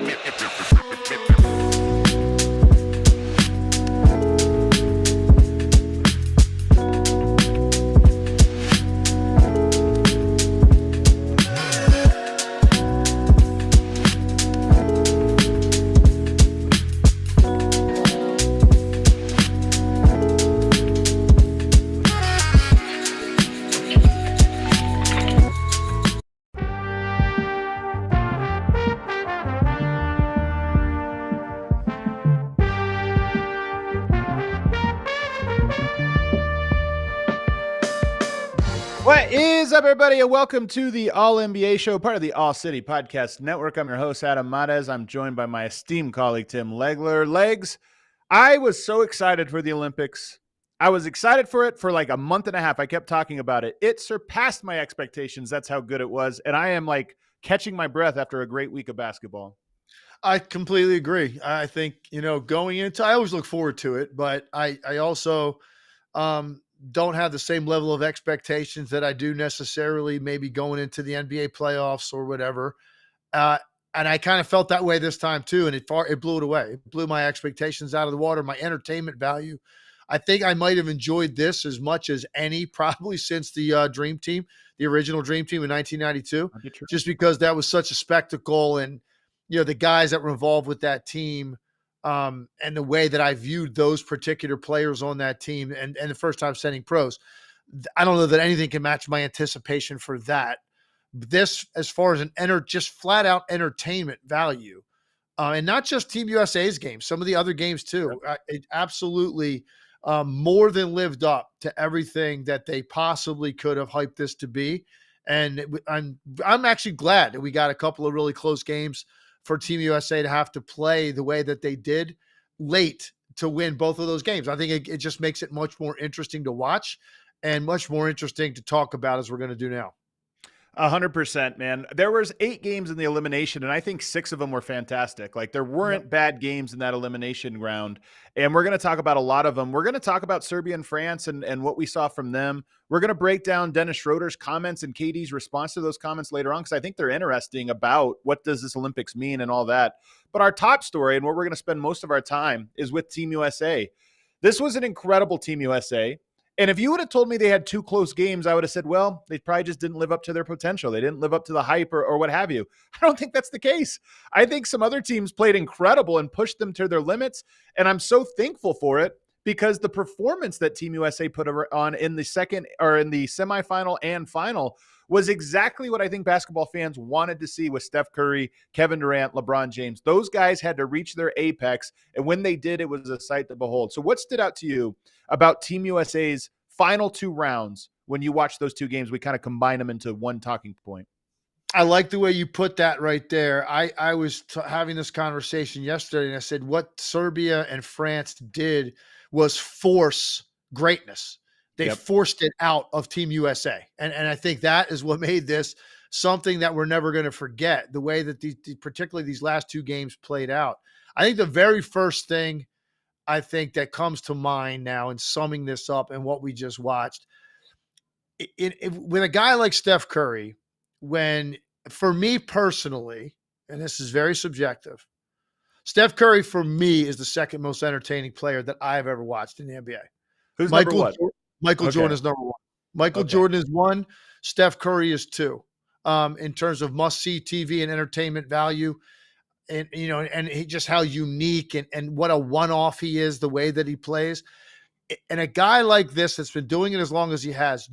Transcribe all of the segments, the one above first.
What is up, everybody, and welcome to the All-NBA Show, part of the All-City Podcast Network. I'm your host, Adam Mares. I'm joined by my esteemed colleague, Tim Legler. Legs, I was so excited for the Olympics. I was excited for it for like a month and a half. I kept talking about it. It surpassed my expectations. That's how good it was. And I am like catching my breath after a great week of basketball. I completely agree. I think, going into, I always look forward to it, but I also don't have the same level of expectations that I do necessarily maybe going into the NBA playoffs or whatever. And I kind of felt that way this time too. And it blew it away. It blew my expectations out of the water, my entertainment value. I think I might have enjoyed this as much as any, probably since the Dream Team, the original Dream Team in 1992, just because that was such a spectacle. And, the guys that were involved with that team, and the way that I viewed those particular players on that team and the first time setting pros, I don't know that anything can match my anticipation for that. This, as far as just flat out entertainment value, and not just Team USA's games, some of the other games too, it absolutely more than lived up to everything that they possibly could have hyped this to be. And I'm actually glad that we got a couple of really close games for Team USA to have to play the way that they did late to win both of those games. I think it just makes it much more interesting to watch and much more interesting to talk about, as we're going to do now. 100%, man. There was 8 games in the elimination, and I think 6 of them were fantastic. Like, there weren't bad games in that elimination round, and we're going to talk about a lot of them. We're going to talk about Serbia and France and what we saw from them. We're going to break down Dennis Schroeder's comments and KD's response to those comments later on, because I think they're interesting about what does this Olympics mean and all that. But our top story, and where we're going to spend most of our time, is with Team USA. This was an incredible Team USA. And if you would have told me they had 2 close games, I would have said, well, they probably just didn't live up to their potential. They didn't live up to the hype or what have you. I don't think that's the case. I think some other teams played incredible and pushed them to their limits. And I'm so thankful for it, because the performance that Team USA put on in the semifinal and final was exactly what I think basketball fans wanted to see with Steph Curry, Kevin Durant, LeBron James. Those guys had to reach their apex, and when they did, it was a sight to behold. So what stood out to you about Team USA's final 2 rounds when you watch those 2 games? We kind of combine them into one talking point. I like the way you put that right there. I was having this conversation yesterday, and I said what Serbia and France did was force greatness. They forced it out of Team USA. And I think that is what made this something that we're never going to forget, the way that particularly these last 2 games played out. I think the very first thing I think that comes to mind now in summing this up and what we just watched, with a guy like Steph Curry, for me personally, and this is very subjective, Steph Curry for me is the second most entertaining player that I've ever watched in the NBA. Who's number one? Michael Jordan is number 1. Michael Jordan is 1. Steph Curry is 2. In terms of must-see TV and entertainment value, and just how unique and what a one-off he is, the way that he plays. And a guy like this that's been doing it as long as he has,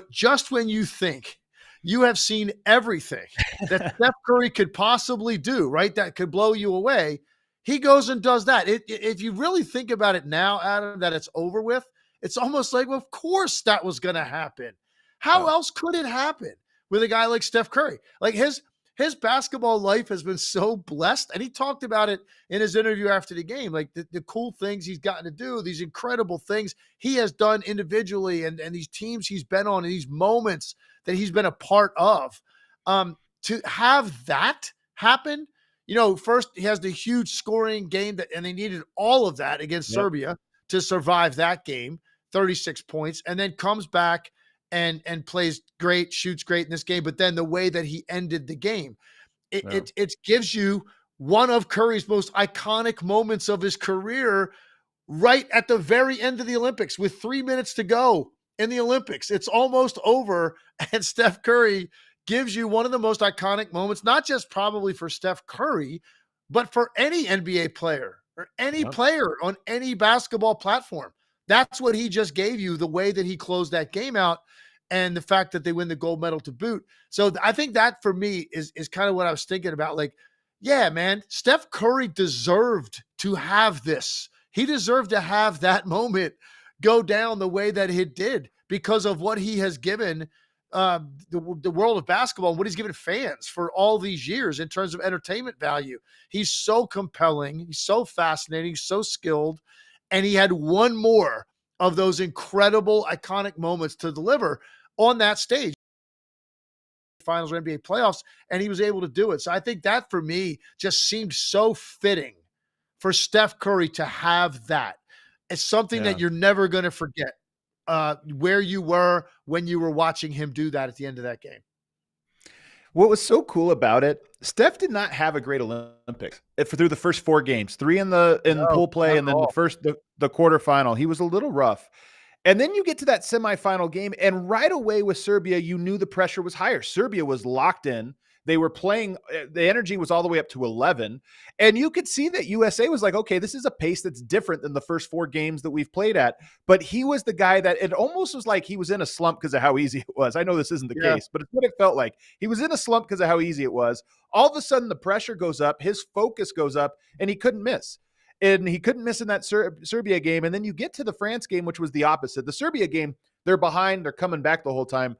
just when you think you have seen everything that Steph Curry could possibly do, right, that could blow you away, he goes and does that. If you really think about it now, Adam, that it's over with, it's almost like, well, of course that was going to happen. How else could it happen with a guy like Steph Curry? Like his basketball life has been so blessed. And he talked about it in his interview after the game, like the cool things he's gotten to do, these incredible things he has done individually and these teams he's been on and these moments that he's been a part of. To have that happen, first he has the huge scoring game and they needed all of that against Serbia to survive that game, 36 points, and then comes back and plays great, shoots great in this game. But then the way that he ended the game, it gives you one of Curry's most iconic moments of his career right at the very end of the Olympics with 3 minutes to go in the Olympics. It's almost over, and Steph Curry gives you one of the most iconic moments, not just probably for Steph Curry, but for any NBA player or any Yep. player on any basketball platform. That's what he just gave you, the way that he closed that game out and the fact that they win the gold medal to boot. So I think that for me is kind of what I was thinking about. Like, yeah, man, Steph Curry deserved to have this. He deserved to have that moment go down the way that it did because of what he has given the world of basketball and what he's given fans for all these years in terms of entertainment value. He's so compelling. He's so fascinating. He's so skilled. And he had one more of those incredible, iconic moments to deliver on that stage. Finals or NBA playoffs, and he was able to do it. So I think that for me just seemed so fitting for Steph Curry to have that. It's something Yeah. that you're never going to forget where you were when you were watching him do that at the end of that game. What was so cool about it, Steph did not have a great Olympics through the first 4 games, 3 in No, pool not play, at and then all. the quarterfinal. He was a little rough. And then you get to that semifinal game, and right away with Serbia, you knew the pressure was higher. Serbia was locked in. They were playing, the energy was all the way up to 11. And you could see that USA was like, okay, this is a pace that's different than the first 4 games that we've played at. But he was the guy that it almost was like he was in a slump because of how easy it was. I know this isn't the Yeah, case, but it's what it felt like. He was in a slump because of how easy it was. All of a sudden, the pressure goes up, his focus goes up, and he couldn't miss. And he couldn't miss in that Serbia game. And then you get to the France game, which was the opposite. The Serbia game, they're behind, they're coming back the whole time.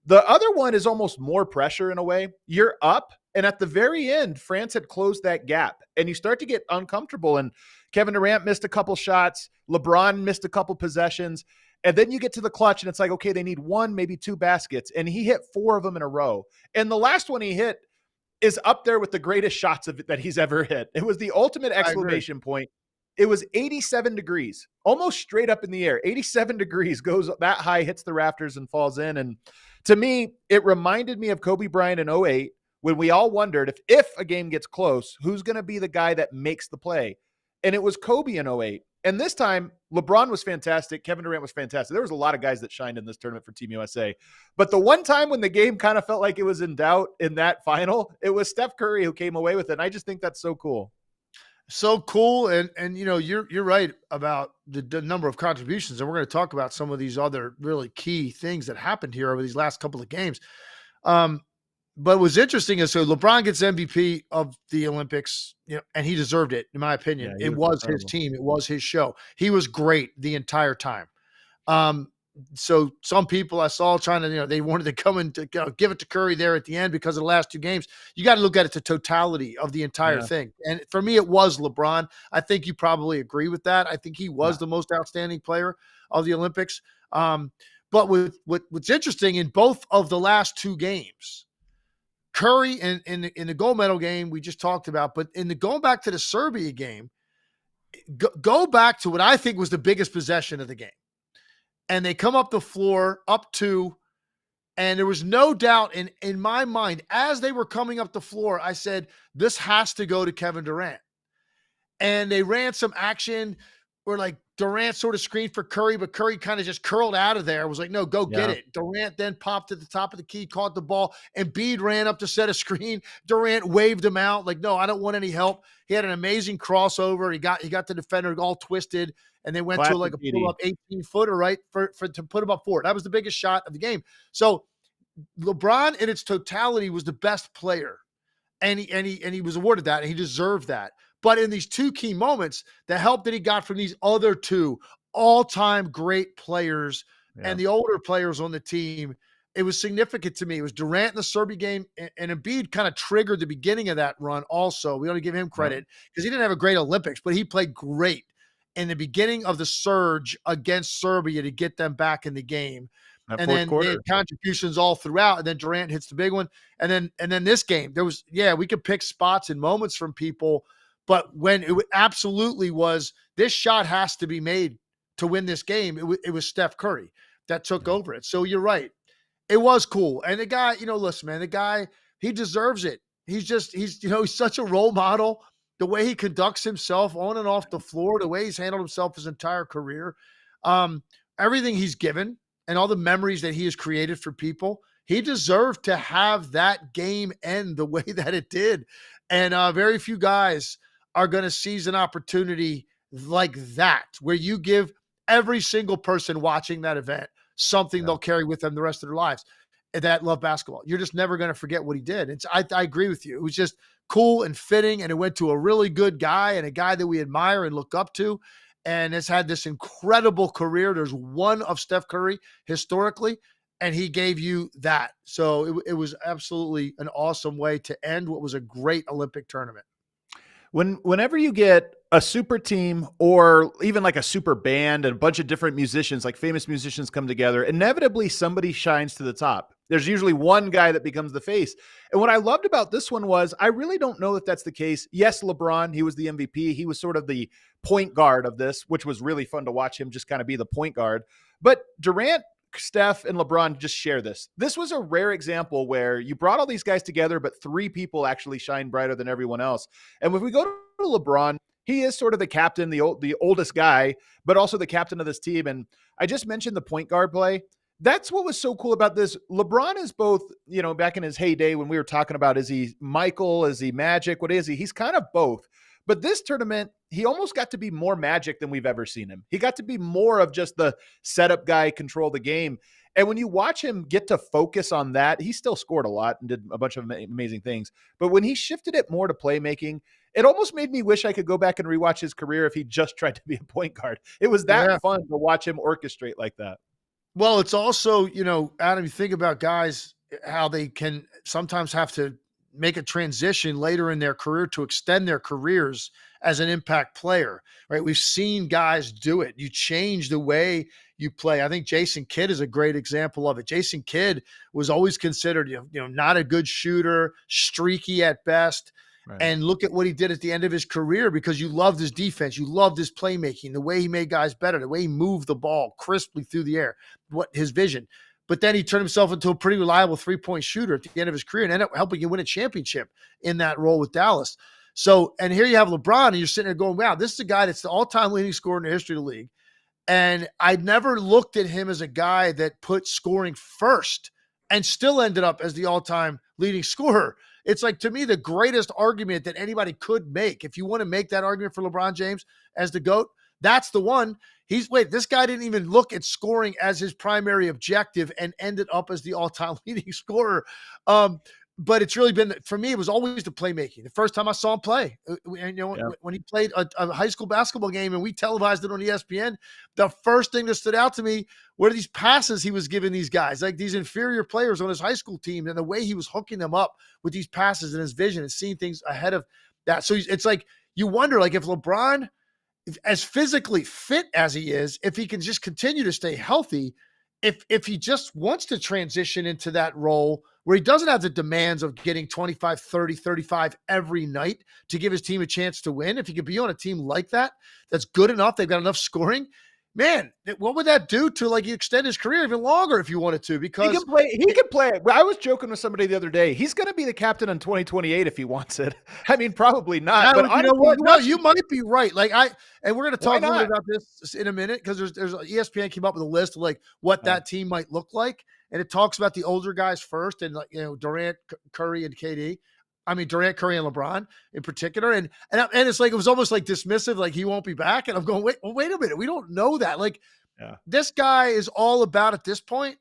The other one is almost more pressure in a way. You're up, and at the very end, France had closed that gap, and you start to get uncomfortable. And Kevin Durant missed a couple shots, LeBron missed a couple possessions, and then you get to the clutch, and it's like, okay, they need 1, maybe 2 baskets, and he hit 4 of them in a row. And the last one he hit is up there with the greatest shots that he's ever hit. It was the ultimate I agree. exclamation point. It was 87 degrees, almost straight up in the air. 87 degrees, goes that high, hits the rafters and falls in. And to me, it reminded me of Kobe Bryant in 08 when we all wondered if a game gets close, who's going to be the guy that makes the play? And it was Kobe in 08. And this time, LeBron was fantastic. Kevin Durant was fantastic. There was a lot of guys that shined in this tournament for Team USA. But the one time when the game kind of felt like it was in doubt in that final, it was Steph Curry who came away with it. And I just think that's so cool. So cool. And you know, you're right about the number of contributions. And we're going to talk about some of these other really key things that happened here over these last couple of games. But what's interesting is so LeBron gets MVP of the Olympics, you know, and he deserved it, in my Yeah, opinion. he It was was his incredible. team, it was his show. He was great the entire time. Um, so some people I saw trying to, you know, they wanted to come and to give it to Curry there at the end because of the last 2 games. You got to look at it the totality of the entire Yeah. thing. And for me, it was LeBron. I think you probably agree with that. I think he was Yeah. the most outstanding player of the Olympics. But what's interesting in both of the last 2 games, Curry in the gold medal game we just talked about, but in the going back to the Serbia game, go back to what I think was the biggest possession of the game. And they come up the floor up 2, and there was no doubt in my mind as they were coming up the floor, I said, this has to go to Kevin Durant. And they ran some action where like Durant sort of screened for Curry, but Curry kind of just curled out of there. Was like, no, go get Yeah. it. Durant then popped at the top of the key, caught the ball, and Embiid ran up to set a screen. Durant waved him out, like, no, I don't want any help. He had an amazing crossover. He got the defender all twisted, and they went to like Classic a pull PD. up 18-footer, right? For to put him up forward. That was the biggest shot of the game. So LeBron in its totality was the best player. And he was awarded that, and he deserved that. But in these 2 key moments, the help that he got from these other 2 all-time great players Yeah. and the older players on the team, it was significant to me. It was Durant in the Serbia game, and Embiid kind of triggered the beginning of that run also. We ought to give him Yeah. credit because he didn't have a great Olympics, but he played great in the beginning of the surge against Serbia to get them back in the game. That And fourth then they had quarter. contributions all throughout, and then Durant hits the big one. And then this game, there was, yeah, we could pick spots and moments from people, but when it absolutely was, this shot has to be made to win this game, it was Steph Curry that took over it. So you're right. It was cool. And the guy, you know, listen, man, the guy, he deserves it. he's such a role model. The way he conducts himself on and off the floor, the way he's handled himself his entire career, um, everything he's given and all the memories that he has created for people, he deserved to have that game end the way that it did. And very few guys are going to seize an opportunity like that, where you give every single person watching that event something Yeah. they'll carry with them the rest of their lives that love basketball. You're just never going to forget what he did. I agree with you. It was just cool and fitting, and it went to a really good guy and a guy that we admire and look up to, and has had this incredible career. There's one of Steph Curry historically, and he gave you that. So it was absolutely an awesome way to end what was a great Olympic tournament. Whenever you get a super team or even like a super band and a bunch of different musicians, like famous musicians come together, inevitably somebody shines to the top. There's usually one guy that becomes the face. And what I loved about this one was I really don't know if that's the case. Yes, LeBron, he was the MVP. He was sort of the point guard of this, which was really fun to watch him just kind of be the point guard. But Durant, Steph, and LeBron just share this. This was a rare example where you brought all these guys together, but three people actually shine brighter than everyone else. And if we go to LeBron, he is sort of the captain, the oldest guy, but also the captain of this team. And I just mentioned the point guard play. That's what was so cool about this. LeBron is both, back in his heyday when we were talking about, is he Michael? Is he Magic? What is he? He's kind of both. But this tournament, he almost got to be more Magic than we've ever seen him. He got to be more of just the setup guy, control the game. And when you watch him get to focus on that, he still scored a lot and did a bunch of amazing things. But when he shifted it more to playmaking, it almost made me wish I could go back and rewatch his career if he just tried to be a point guard. It was that fun to watch him orchestrate like that. Well, it's also, Adam, you think about guys, how they can sometimes have to make a transition later in their career to extend their careers as an impact player, right? We've seen guys do it. You change the way you play. I think Jason Kidd is a great example of it. Jason Kidd was always considered, not a good shooter, streaky at best. Right. And look at what he did at the end of his career, because you loved his defense. You loved his playmaking, the way he made guys better, the way he moved the ball crisply through the air, his vision. But then he turned himself into a pretty reliable three-point shooter at the end of his career and ended up helping you win a championship in that role with Dallas. So, and here you have LeBron, and you're sitting there going, wow, this is a guy that's the all-time leading scorer in the history of the league. And I never looked at him as a guy that put scoring first and still ended up as the all-time leading scorer. It's like, to me, the greatest argument that anybody could make. If you want to make that argument for LeBron James as the GOAT, that's the one. This guy didn't even look at scoring as his primary objective and ended up as the all-time leading scorer. But it's really been, for me, it was always the playmaking. The first time I saw him play, when he played a high school basketball game and we televised it on ESPN, the first thing that stood out to me were these passes he was giving these guys, like these inferior players on his high school team, and the way he was hooking them up with these passes and his vision and seeing things ahead of that. So it's like, you wonder, like, if LeBron, as physically fit as he is, if he can just continue to stay healthy, if he just wants to transition into that role where he doesn't have the demands of getting 25, 30, 35 every night to give his team a chance to win, if he could be on a team like that, that's good enough, they've got enough scoring, man, what would that do to, like, extend his career even longer if you wanted to? Because he can play. I was joking with somebody the other day. He's going to be the captain in 2028 if he wants it. I mean, probably not. But you know what? No, you might be right. And we're going to talk a little bit about this in a minute, because there's ESPN came up with a list of like what that team might look like, and it talks about the older guys first, and Durant, Curry, and KD. I mean, Durant, Curry, and LeBron in particular. And it's like, it was almost like dismissive, like he won't be back. And I'm going, wait a minute. We don't know that. Like, this guy is all about, at this point,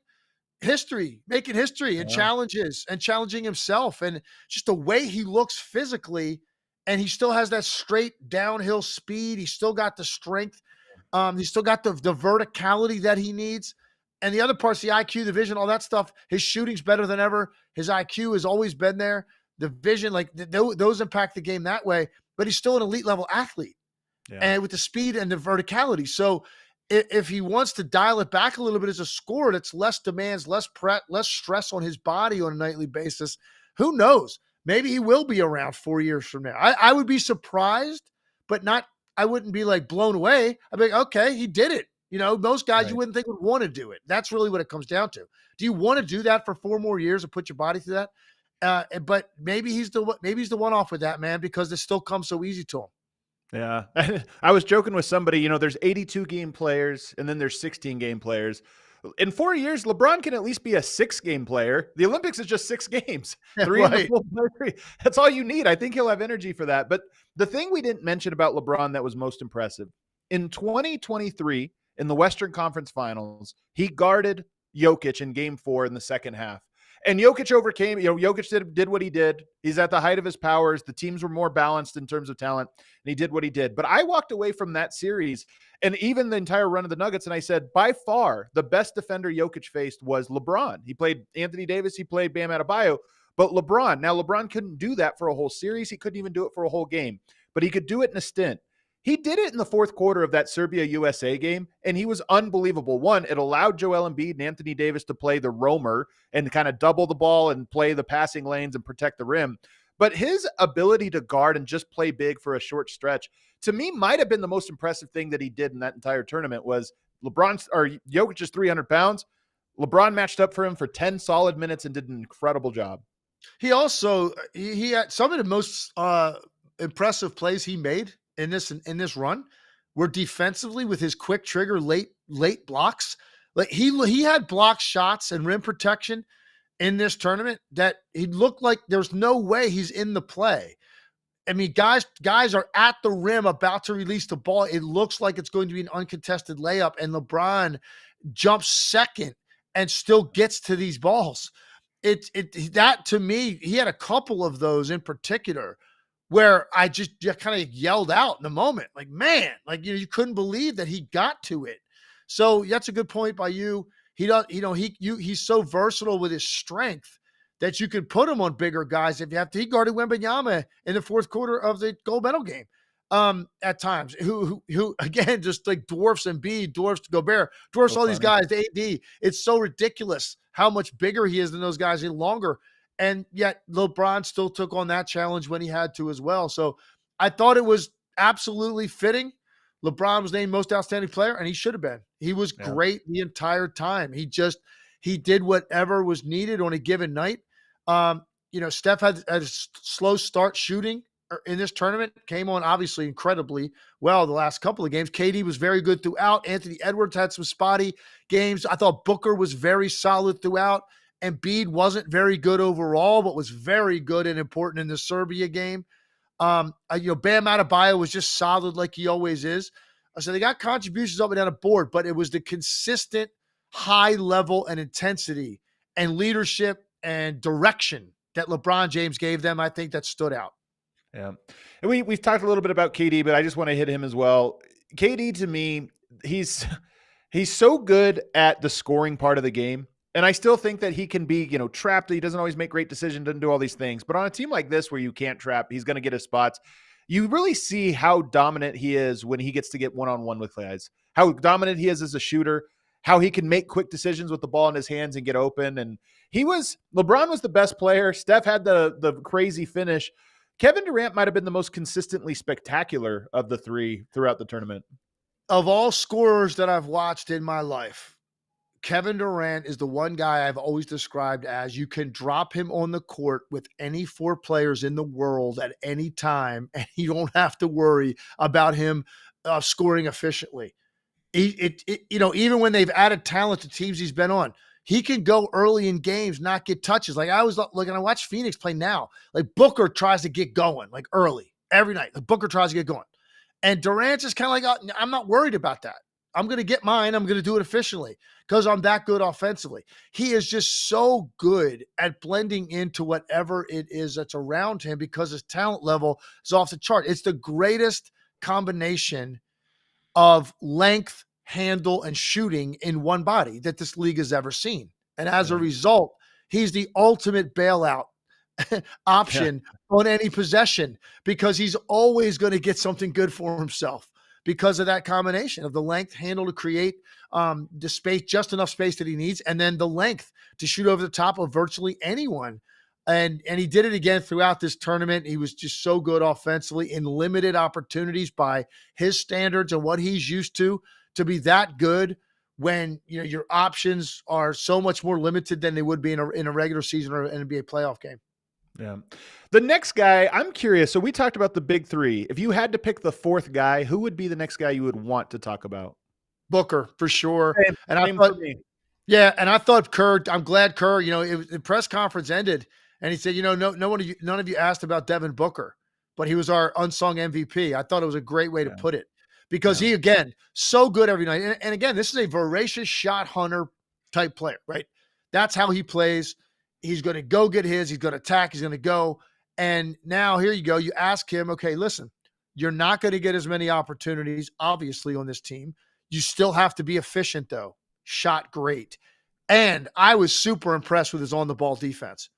history, making history and challenges and challenging himself. And just the way he looks physically, and he still has that straight downhill speed. He's still got the strength. He's still got the verticality that he needs. And the other parts, the IQ, the vision, all that stuff, his shooting's better than ever. His IQ has always been there. The vision, like those impact the game that way, but he's still an elite level athlete, and with the speed and the verticality. So if he wants to dial it back a little bit as a scorer, that's less demands, less stress on his body on a nightly basis, who knows? Maybe he will be around 4 years from now. I would be surprised, but I wouldn't be like blown away. I'd be like, okay, he did it. Most guys you wouldn't think would want to do it. That's really what it comes down to. Do you want to do that for 4 more years and put your body through that? But maybe he's the one off with that, man, because it still comes so easy to him. Yeah. I was joking with somebody, there's 82 game players and then there's 16 game players. In 4 years, LeBron can at least be a 6 game player. The Olympics is just 6 games, Yeah, three in the right. full play. That's all you need. I think he'll have energy for that. But the thing we didn't mention about LeBron that was most impressive in 2023 in the Western Conference Finals, he guarded Jokic in game 4 in the second half. And Jokic overcame, Jokic did what he did. He's at the height of his powers. The teams were more balanced in terms of talent, and he did what he did. But I walked away from that series and even the entire run of the Nuggets, and I said, by far, the best defender Jokic faced was LeBron. He played Anthony Davis, he played Bam Adebayo, but LeBron. Now, LeBron couldn't do that for a whole series. He couldn't even do it for a whole game, but he could do it in a stint. He did it in the fourth quarter of that Serbia-USA game, and he was unbelievable. One, it allowed Joel Embiid and Anthony Davis to play the roamer and kind of double the ball and play the passing lanes and protect the rim. But his ability to guard and just play big for a short stretch, to me, might have been the most impressive thing that he did in that entire tournament. Was Jokic is 300 pounds. LeBron matched up for him for 10 solid minutes and did an incredible job. He also he had some of the most impressive plays he made in this run were defensively with his quick trigger late blocks. Like he had block shots and rim protection in this tournament that he looked like there's no way he's in the play. I mean, guys are at the rim about to release the ball. It looks like it's going to be an uncontested layup, and LeBron jumps second and still gets to these balls. That to me, he had a couple of those in particular where I just kind of yelled out in the moment, like, man, like, you couldn't believe that he got to it. So that's a good point by you. He does, he's so versatile with his strength that you can put him on bigger guys if you have to. He guarded Wembanyama in the fourth quarter of the gold medal game at times, who again, just like dwarfs Embiid, dwarfs Gobert, dwarfs So all funny. these guys, the AD. It's so ridiculous how much bigger he is than those guys and longer. And yet LeBron still took on that challenge when he had to as well. So I thought it was absolutely fitting. LeBron was named most outstanding player, and he should have been. He was great the entire time. He did whatever was needed on a given night. Steph had a slow start shooting in this tournament, came on obviously incredibly well the last couple of games. KD was very good throughout. Anthony Edwards had some spotty games. I thought Booker was very solid throughout. Embiid wasn't very good overall, but was very good and important in the Serbia game. Bam Adebayo was just solid like he always is. So they got contributions up and down the board, but it was the consistent high level and intensity and leadership and direction that LeBron James gave them. I think that stood out. Yeah. And we've talked a little bit about KD, but I just want to hit him as well. KD, to me, he's so good at the scoring part of the game. And I still think that he can be, trapped. He doesn't always make great decisions, doesn't do all these things. But on a team like this where you can't trap, he's going to get his spots. You really see how dominant he is when he gets to get one-on-one with guys, how dominant he is as a shooter, how he can make quick decisions with the ball in his hands and get open. And LeBron was the best player. Steph had the crazy finish. Kevin Durant might have been the most consistently spectacular of the three throughout the tournament. Of all scorers that I've watched in my life, Kevin Durant is the one guy I've always described as you can drop him on the court with any four players in the world at any time, and you don't have to worry about him scoring efficiently. Even when they've added talent to teams he's been on, he can go early in games, not get touches. Like I watch Phoenix play now. Like Booker tries to get going like early every night. Like Booker tries to get going, and Durant's just kind of like, oh, I'm not worried about that. I'm going to get mine. I'm going to do it efficiently because I'm that good offensively. He is just so good at blending into whatever it is that's around him because his talent level is off the chart. It's the greatest combination of length, handle, and shooting in one body that this league has ever seen. And as a result, he's the ultimate bailout option on any possession because he's always going to get something good for himself because of that combination of the length, handle to create the space, just enough space that he needs, and then the length to shoot over the top of virtually anyone. And he did it again throughout this tournament. He was just so good offensively in limited opportunities by his standards and what he's used to be that good when your options are so much more limited than they would be in a regular season or an NBA playoff game. Yeah. The next guy, I'm curious. So we talked about the big three. If you had to pick the fourth guy, who would be the next guy you would want to talk about? Booker for sure. Same, And I same thought, for me. yeah, and I thought Kerr. I'm glad Kerr. The press conference ended, and he said, none of you asked about Devin Booker, but he was our unsung MVP. I thought it was a great way to Yeah. put it because Yeah. he again so good every night. And again, this is a voracious shot hunter type player, right? That's how he plays. He's going to go get his. He's going to attack. He's going to go. And now here you go. You ask him, okay, listen, you're not going to get as many opportunities, obviously, on this team. You still have to be efficient, though. Shot great. And I was super impressed with his on the ball defense.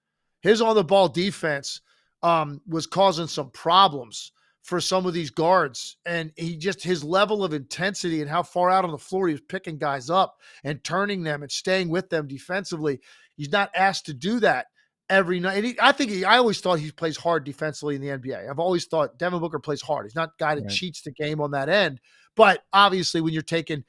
His on the ball defense was causing some problems for some of these guards. And his level of intensity and how far out on the floor he was picking guys up and turning them and staying with them defensively. He's not asked to do that every night. And I always thought he plays hard defensively in the NBA. I've always thought Devin Booker plays hard. He's not a guy that cheats the game on that end. But obviously, when you're taking,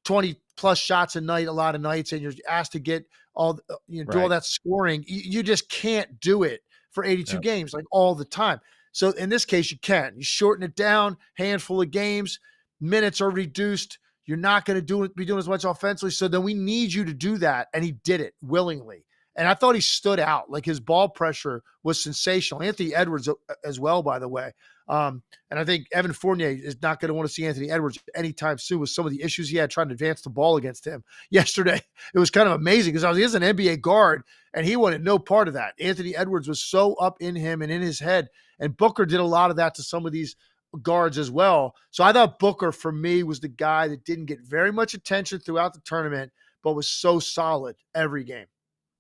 20 plus shots a night, a lot of nights, and you're asked to get do all that scoring, you just can't do it for 82 games like all the time. So in this case, you can. You shorten it down, handful of games, minutes are reduced. You're not going to be doing as much offensively. So then we need you to do that. And he did it willingly. And I thought he stood out. Like his ball pressure was sensational. Anthony Edwards as well, by the way. And I think Evan Fournier is not going to want to see Anthony Edwards anytime soon with some of the issues he had trying to advance the ball against him yesterday. It was kind of amazing because he is an NBA guard and he wanted no part of that. Anthony Edwards was so up in him and in his head. And Booker did a lot of that to some of these guards as well. So I thought Booker for me was the guy that didn't get very much attention throughout the tournament, but was so solid every game.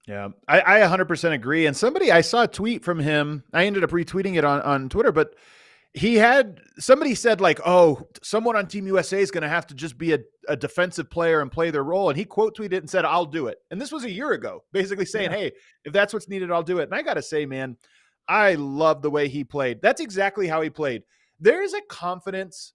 Yeah, I 100% agree. And I saw a tweet from him. I ended up retweeting it on Twitter, but somebody said like, oh, someone on Team USA is going to have to just be a defensive player and play their role. And he quote tweeted it and said, I'll do it. And this was a year ago, basically saying, hey, if that's what's needed, I'll do it. And I got to say, man, I love the way he played. That's exactly how he played. There is a confidence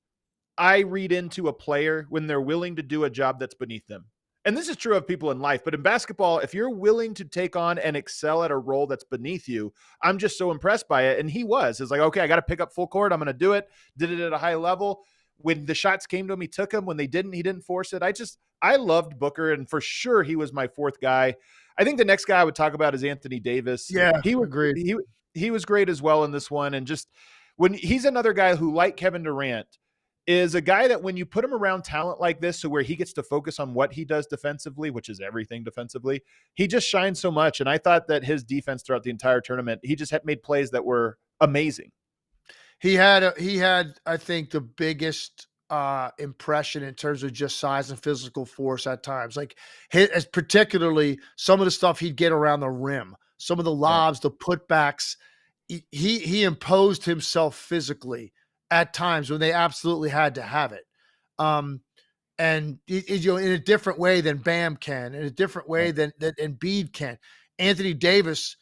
I read into a player when they're willing to do a job that's beneath them. And this is true of people in life, but in basketball, if you're willing to take on and excel at a role that's beneath you, I'm just so impressed by it. And he was. It's like, okay, I got to pick up full court. I'm going to do it. Did it at a high level. When the shots came to him, he took them. When they didn't, he didn't force it. I loved Booker, and for sure he was my fourth guy. I think the next guy I would talk about is Anthony Davis. Yeah, he was agreed. He was great as well in this one. And just when he's another guy who, like Kevin Durant, is a guy that when you put him around talent like this, so where he gets to focus on what he does defensively, which is everything defensively, he just shines so much. And I thought that his defense throughout the entire tournament, he just had made plays that were amazing. He had, I think, the biggest impression in terms of just size and physical force at times. Like particularly some of the stuff he'd get around the rim, some of the lobs, the putbacks. He imposed himself physically at times when they absolutely had to have it. And in a different way than Bam can, in a different way than Embiid can. Anthony Davis,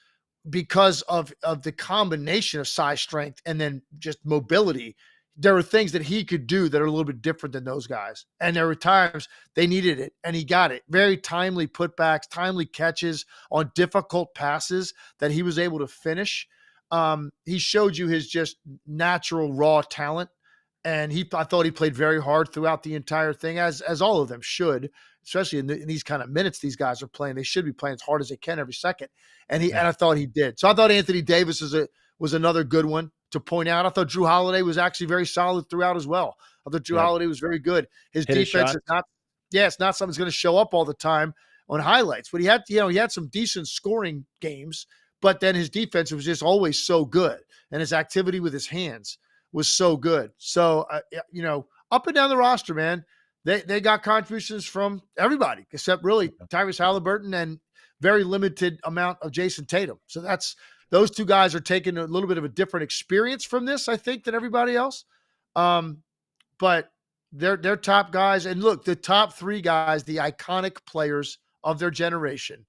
because of the combination of size, strength, and then just mobility, there are things that he could do that are a little bit different than those guys. And there were times they needed it, and he got it. Very timely putbacks, timely catches on difficult passes that he was able to finish. He showed you his just natural raw talent. And I thought he played very hard throughout the entire thing, as all of them should, especially in these kind of minutes these guys are playing. They should be playing as hard as they can every second. And I thought he did. So I thought Anthony Davis was another good one to point out. I thought Drew Holiday was actually very solid throughout as well. I thought Drew Holiday was very good. His defense is not, it's not something that's going to show up all the time on highlights, but he had some decent scoring games, but then his defense was just always so good. And his activity with his hands was so good. So, up and down the roster, man, they got contributions from everybody except really Tyrese Halliburton and very limited amount of Jason Tatum. So those two guys are taking a little bit of a different experience from this, I think, than everybody else. But they're top guys. And look, the top three guys, the iconic players of their generation.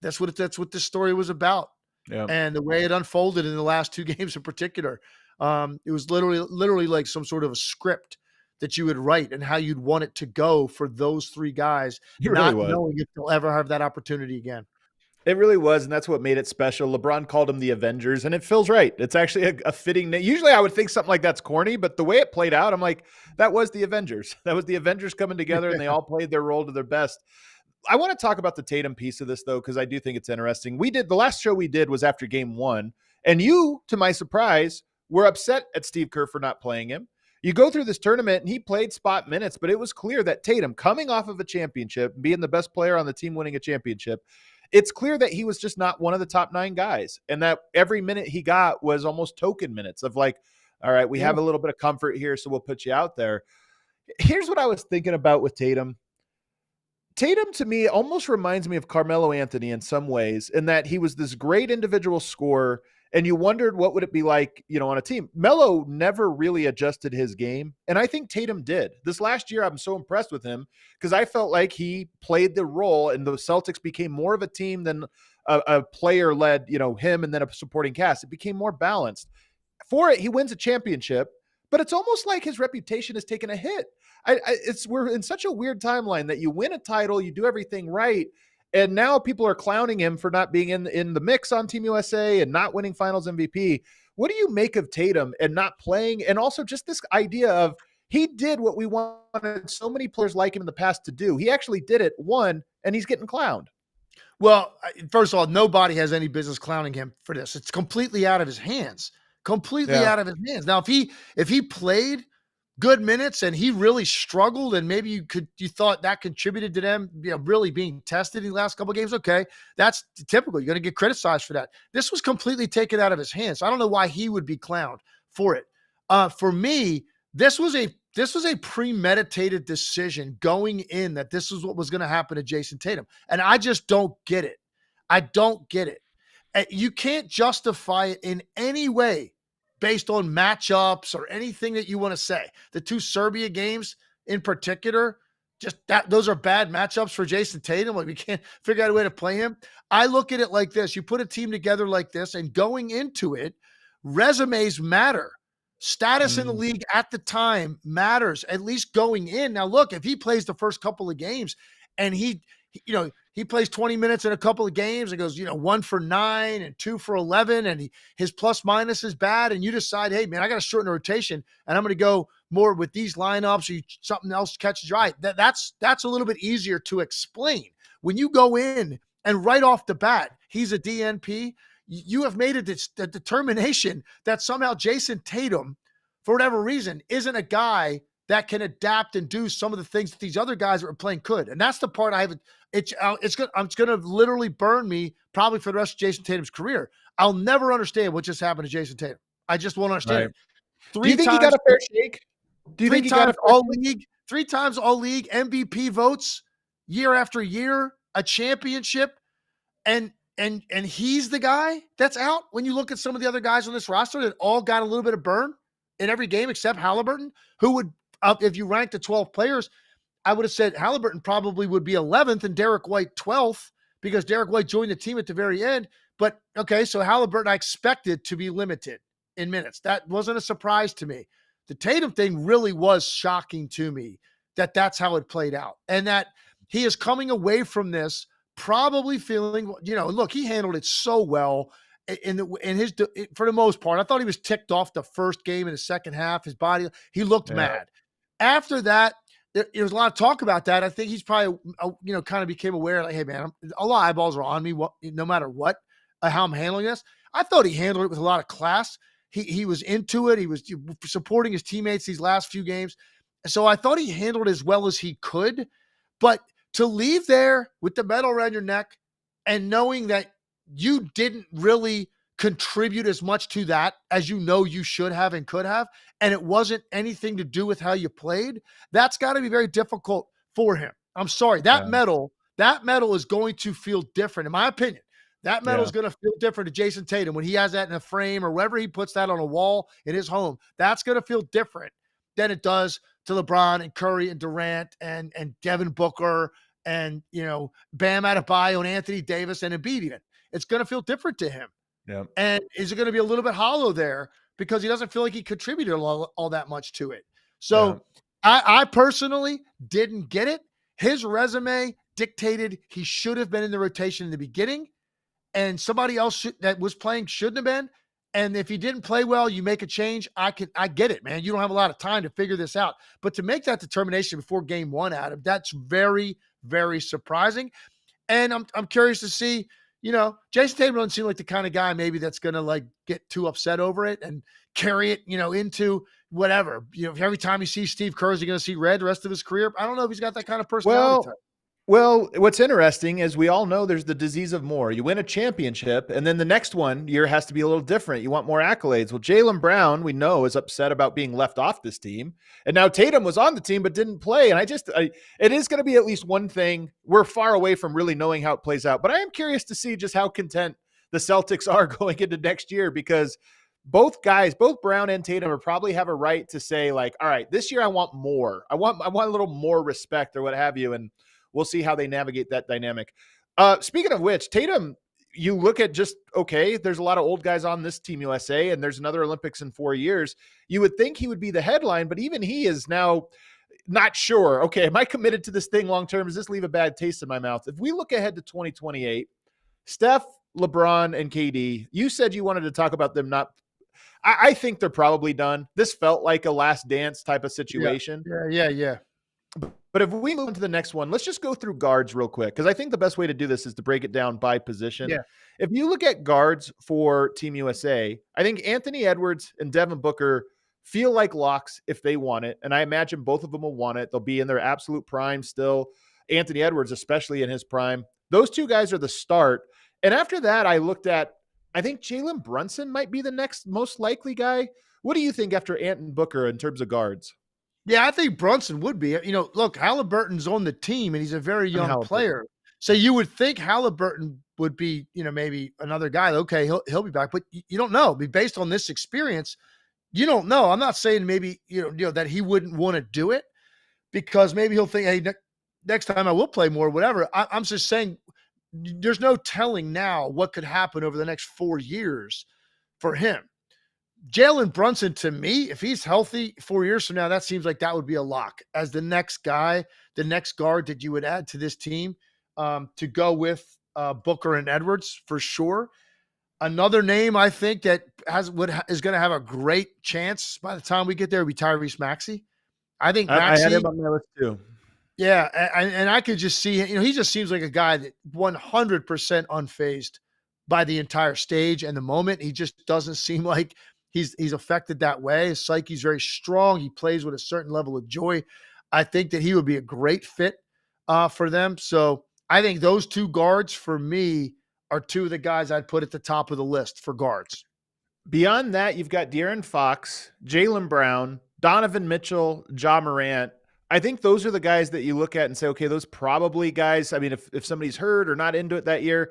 That's what this story was about. Yeah. And the way it unfolded in the last two games in particular. It was literally like some sort of a script that you would write and how you'd want it to go for those three guys, knowing if they'll ever have that opportunity again. It really was, and that's what made it special. LeBron called them the Avengers, and it feels right. It's actually a fitting name. Usually I would think something like that's corny, but the way it played out, I'm like, that was the Avengers. That was the Avengers coming together, and they all played their role to their best. I want to talk about the Tatum piece of this, though, because I do think it's interesting. The last show we did was after game one, and you, to my surprise, were upset at Steve Kerr for not playing him. You go through this tournament, and he played spot minutes, but it was clear that Tatum, coming off of a championship, being the best player on the team winning a championship, it's clear that he was just not one of the top 9 guys, and that every minute he got was almost token minutes of like, all right, we have a little bit of comfort here, so we'll put you out there. Here's what I was thinking about with Tatum. Tatum, to me, almost reminds me of Carmelo Anthony in some ways, in that he was this great individual scorer, and you wondered what would it be like, on a team. Melo never really adjusted his game, and I think Tatum did. This last year, I'm so impressed with him because I felt like he played the role, and the Celtics became more of a team than a player-led, him and then a supporting cast. It became more balanced. For it, he wins a championship, but it's almost like his reputation has taken a hit. We're in such a weird timeline that you win a title, you do everything right, and now people are clowning him for not being in the mix on Team USA and not winning Finals MVP. What do you make of Tatum and not playing, and also just this idea of he did what we wanted so many players like him in the past to do? He actually did it, won, and he's getting clowned. Well, first of all, nobody has any business clowning him for this. It's completely out of his hands. Completely out of his hands. Now, if he played good minutes and he really struggled, and maybe you thought that contributed to them, really being tested in the last couple of games, okay, that's typical. You're going to get criticized for that. This was completely taken out of his hands. I don't know why he would be clowned for it. For me, this was a premeditated decision going in that this is what was going to happen to Jason Tatum. And I just don't get it. I don't get it. You can't justify it in any way based on matchups or anything that you want to say. The 2 Serbia games in particular, just those are bad matchups for Jason Tatum. Like, we can't figure out a way to play him. I look at it like this. You put a team together like this, and going into it, resumes matter. Status in the league at the time matters, at least going in. Now, look, if he plays the first couple of games and he plays 20 minutes in a couple of games and goes, 1 for 9 and 2 for 11, and his plus minus is bad, and you decide, hey, man, I got to shorten the rotation, and I'm going to go more with these lineups, or something else catches your eye. That's a little bit easier to explain. When you go in and right off the bat, he's a DNP, you have made a determination that somehow Jason Tatum, for whatever reason, isn't a guy that can adapt and do some of the things that these other guys that are playing could. And that's the part I haven't. It's going to literally burn me probably for the rest of Jason Tatum's career. I'll never understand what just happened to Jason Tatum. I just won't understand it. Do you think he got a fair shake? Do you think he got a all league? 3 times all league MVP votes year after year, a championship, and he's the guy that's out. When you look at some of the other guys on this roster that all got a little bit of burn in every game except Halliburton, who would, if you ranked the 12 players, I would have said Halliburton probably would be 11th and Derek White 12th, because Derek White joined the team at the very end. But okay, so Halliburton I expected to be limited in minutes. That wasn't a surprise to me. The Tatum thing really was shocking to me that that's how it played out, and that he is coming away from this probably feeling, look, he handled it so well for the most part. I thought he was ticked off the first game in the second half. His body, he looked mad. After that, there was a lot of talk about that. I think he's probably, kind of became aware, like, hey, man, a lot of eyeballs are on me, no matter what, how I'm handling this. I thought he handled it with a lot of class. He was into it. He was supporting his teammates these last few games. So I thought he handled it as well as he could. But to leave there with the medal around your neck and knowing that you didn't really contribute as much to that as you should have and could have, and it wasn't anything to do with how you played, that's got to be very difficult for him. I'm sorry. That medal is going to feel different, in my opinion. That medal is going to feel different to Jason Tatum when he has that in a frame or wherever he puts that on a wall in his home. That's going to feel different than it does to LeBron and Curry and Durant and Devin Booker and, Bam Adebayo and Anthony Davis and Embiid even. It's going to feel different to him. Yeah. And is it going to be a little bit hollow there because he doesn't feel like he contributed all that much to it? So I personally didn't get it. His resume dictated he should have been in the rotation in the beginning. and somebody else that was playing shouldn't have been. And if he didn't play well, you make a change. I get it, man. You don't have a lot of time to figure this out. But to make that determination before game one, Adam, that's very, very surprising. And I'm curious to see, Jason Tatum doesn't seem like the kind of guy maybe that's going to like get too upset over it and carry it, into whatever. Every time he sees Steve Kerr, is he going to see red the rest of his career? I don't know if he's got that kind of personality type. Well, what's interesting is we all know there's the disease of more. You win a championship, and then the next year has to be a little different. You want more accolades. Well, Jaylen Brown, we know, is upset about being left off this team. And now Tatum was on the team but didn't play. And it is going to be at least one thing. We're far away from really knowing how it plays out. But I am curious to see just how content the Celtics are going into next year, because both guys, both Brown and Tatum, probably have a right to say, like, all right, this year I want more. I want a little more respect or what have you. And we'll see how they navigate that dynamic. Speaking of which, Tatum, you look at just, okay, there's a lot of old guys on this Team USA, and there's another Olympics in 4 years. You would think he would be the headline, but even he is now not sure. Okay, am I committed to this thing long-term? Does this leave a bad taste in my mouth? If we look ahead to 2028, Steph, LeBron, and KD, you said you wanted to talk about them not – I think they're probably done. This felt like a last dance type of situation. Yeah. But if we move into the next one, let's just go through guards real quick, because I think the best way to do this is to break it down by position. Yeah. If you look at guards for Team USA, I think Anthony Edwards and Devin Booker feel like locks if they want it. And I imagine both of them will want it. They'll be in their absolute prime still. Anthony Edwards, especially in his prime. Those two guys are the start. And after that, I think Jalen Brunson might be the next most likely guy. What do you think after Ant and Booker in terms of guards? Yeah, I think Brunson would be. Look, Halliburton's on the team, and he's a very young player. So you would think Halliburton would be, maybe another guy. Okay, he'll be back, but you don't know. Based on this experience, you don't know. I'm not saying maybe that he wouldn't want to do it, because maybe he'll think, hey, next time I will play more, whatever. I'm just saying, there's no telling now what could happen over the next 4 years for him. Jalen Brunson, to me, if he's healthy 4 years from now, that seems like that would be a lock as the next guy, the next guard that you would add to this team, to go with Booker and Edwards for sure. Another name I think that is going to have a great chance by the time we get there would be Tyrese Maxey. I think Maxey, I had him on my list too. Yeah, and I could just see him. He just seems like a guy that 100% unfazed by the entire stage and the moment. He just doesn't seem like he's affected that way. His psyche's very strong. He plays with a certain level of joy. I think that he would be a great fit for them. So I think those two guards for me are two of the guys I'd put at the top of the list for guards. Beyond that, you've got De'Aaron Fox, Jaylen Brown, Donovan Mitchell, Ja Morant. I think those are the guys that you look at and say, okay, those probably guys. I mean, if somebody's hurt or not into it that year.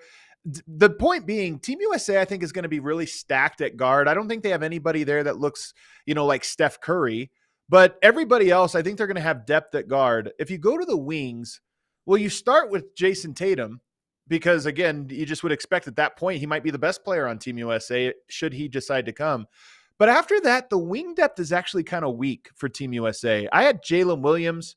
The point being, Team USA, I think, is going to be really stacked at guard. I don't think they have anybody there that looks, like Steph Curry, but everybody else, I think they're going to have depth at guard. If you go to the wings, well, you start with Jason Tatum, because again, you just would expect at that point, he might be the best player on Team USA should he decide to come. But after that, the wing depth is actually kind of weak for Team USA. I had Jalen Williams,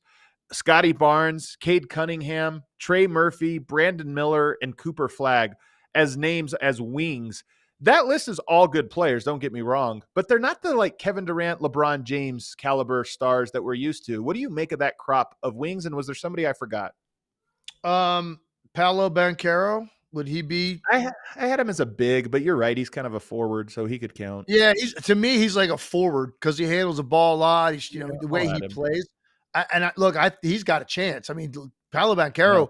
Scotty Barnes, Cade Cunningham, Trey Murphy, Brandon Miller, and Cooper Flagg as names as wings. That list is all good players, don't get me wrong, but they're not the Kevin Durant, LeBron James caliber stars that we're used to. What do you make of that crop of wings, and was there somebody I forgot? Paolo Banchero, would he be? I had him as a big, but you're right, he's kind of a forward, so he could count. Yeah, to me, he's like a forward because he handles the ball a lot. He's, the way he plays. He's got a chance. I mean, Paolo Banchero,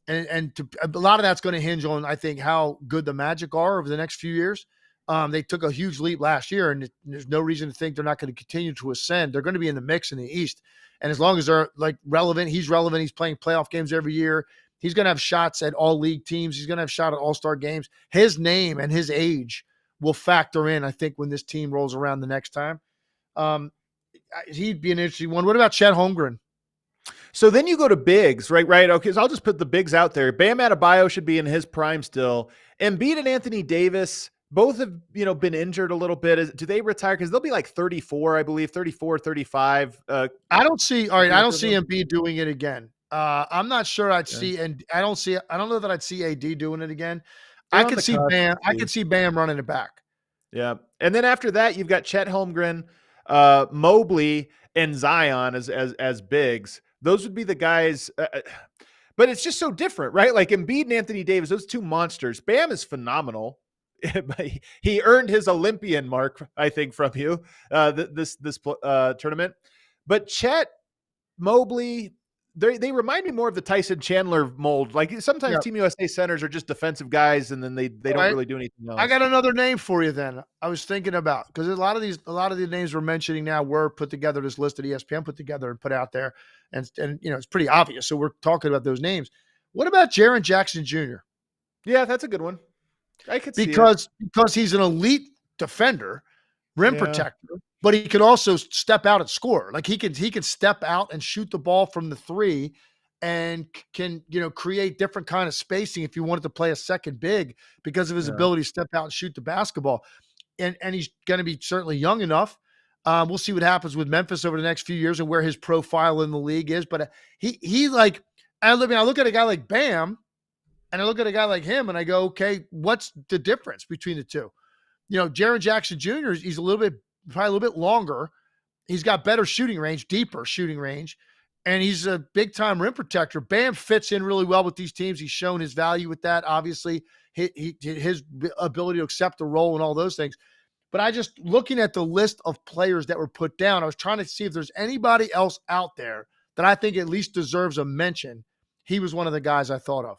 and a lot of that's going to hinge on, I think, how good the Magic are over the next few years. They took a huge leap last year, and there's no reason to think they're not going to continue to ascend. They're going to be in the mix in the East, and as long as they're relevant, he's relevant. He's playing playoff games every year. He's going to have shots at all league teams. He's going to have shot at all-star games. His name and his age will factor in, I think, when this team rolls around the next time. He'd be an interesting one. What about Chet Holmgren? So then you go to bigs, right? Okay, so I'll just put the bigs out there. Bam Adebayo should be in his prime still. Embiid and Anthony Davis, both have, been injured a little bit. Do they retire? Because they'll be 34, I believe, 34, 35. I don't see Embiid doing it again. I'm not sure I'd see, and I don't know that I'd see AD doing it again. They're I on could the see cusp. Bam. I could see Bam running it back. Yeah. And then after that, you've got Chet Holmgren, Mobley, and Zion as bigs. Those would be the guys. But it's just so different, right? Like Embiid and Anthony Davis, those two monsters. Bam is phenomenal. He earned his Olympian mark, I think, from you this tournament. But Chet, Mobley, they remind me more of the Tyson Chandler mold. Like sometimes Yeah. Team USA centers are just defensive guys, and then they All don't right. really do anything I else. got another name for you then. I was thinking about, because a lot of the names we're mentioning now were put together, this list that ESPN put together and put out there. And it's pretty obvious. So we're talking about those names. What about Jaren Jackson Jr.? Yeah, that's a good one. I could see it. Because he's an elite defender, rim Yeah. protector, but he can also step out and score. Like he can step out and shoot the ball from the three, and can create different kind of spacing if you wanted to play a second big, because of his Yeah. ability to step out and shoot the basketball. And he's going to be certainly young enough. We'll see what happens with Memphis over the next few years and where his profile in the league is. But he like, I look at a guy like Bam, and I look at a guy like him, and I go, okay, what's the difference between the two? Jaren Jackson Jr., he's probably a little bit longer. He's got better shooting range, deeper shooting range, and he's a big-time rim protector. Bam fits in really well with these teams. He's shown his value with that, obviously, his ability to accept the role and all those things. But I just, looking at the list of players that were put down, I was trying to see if there's anybody else out there that I think at least deserves a mention. He was one of the guys I thought of.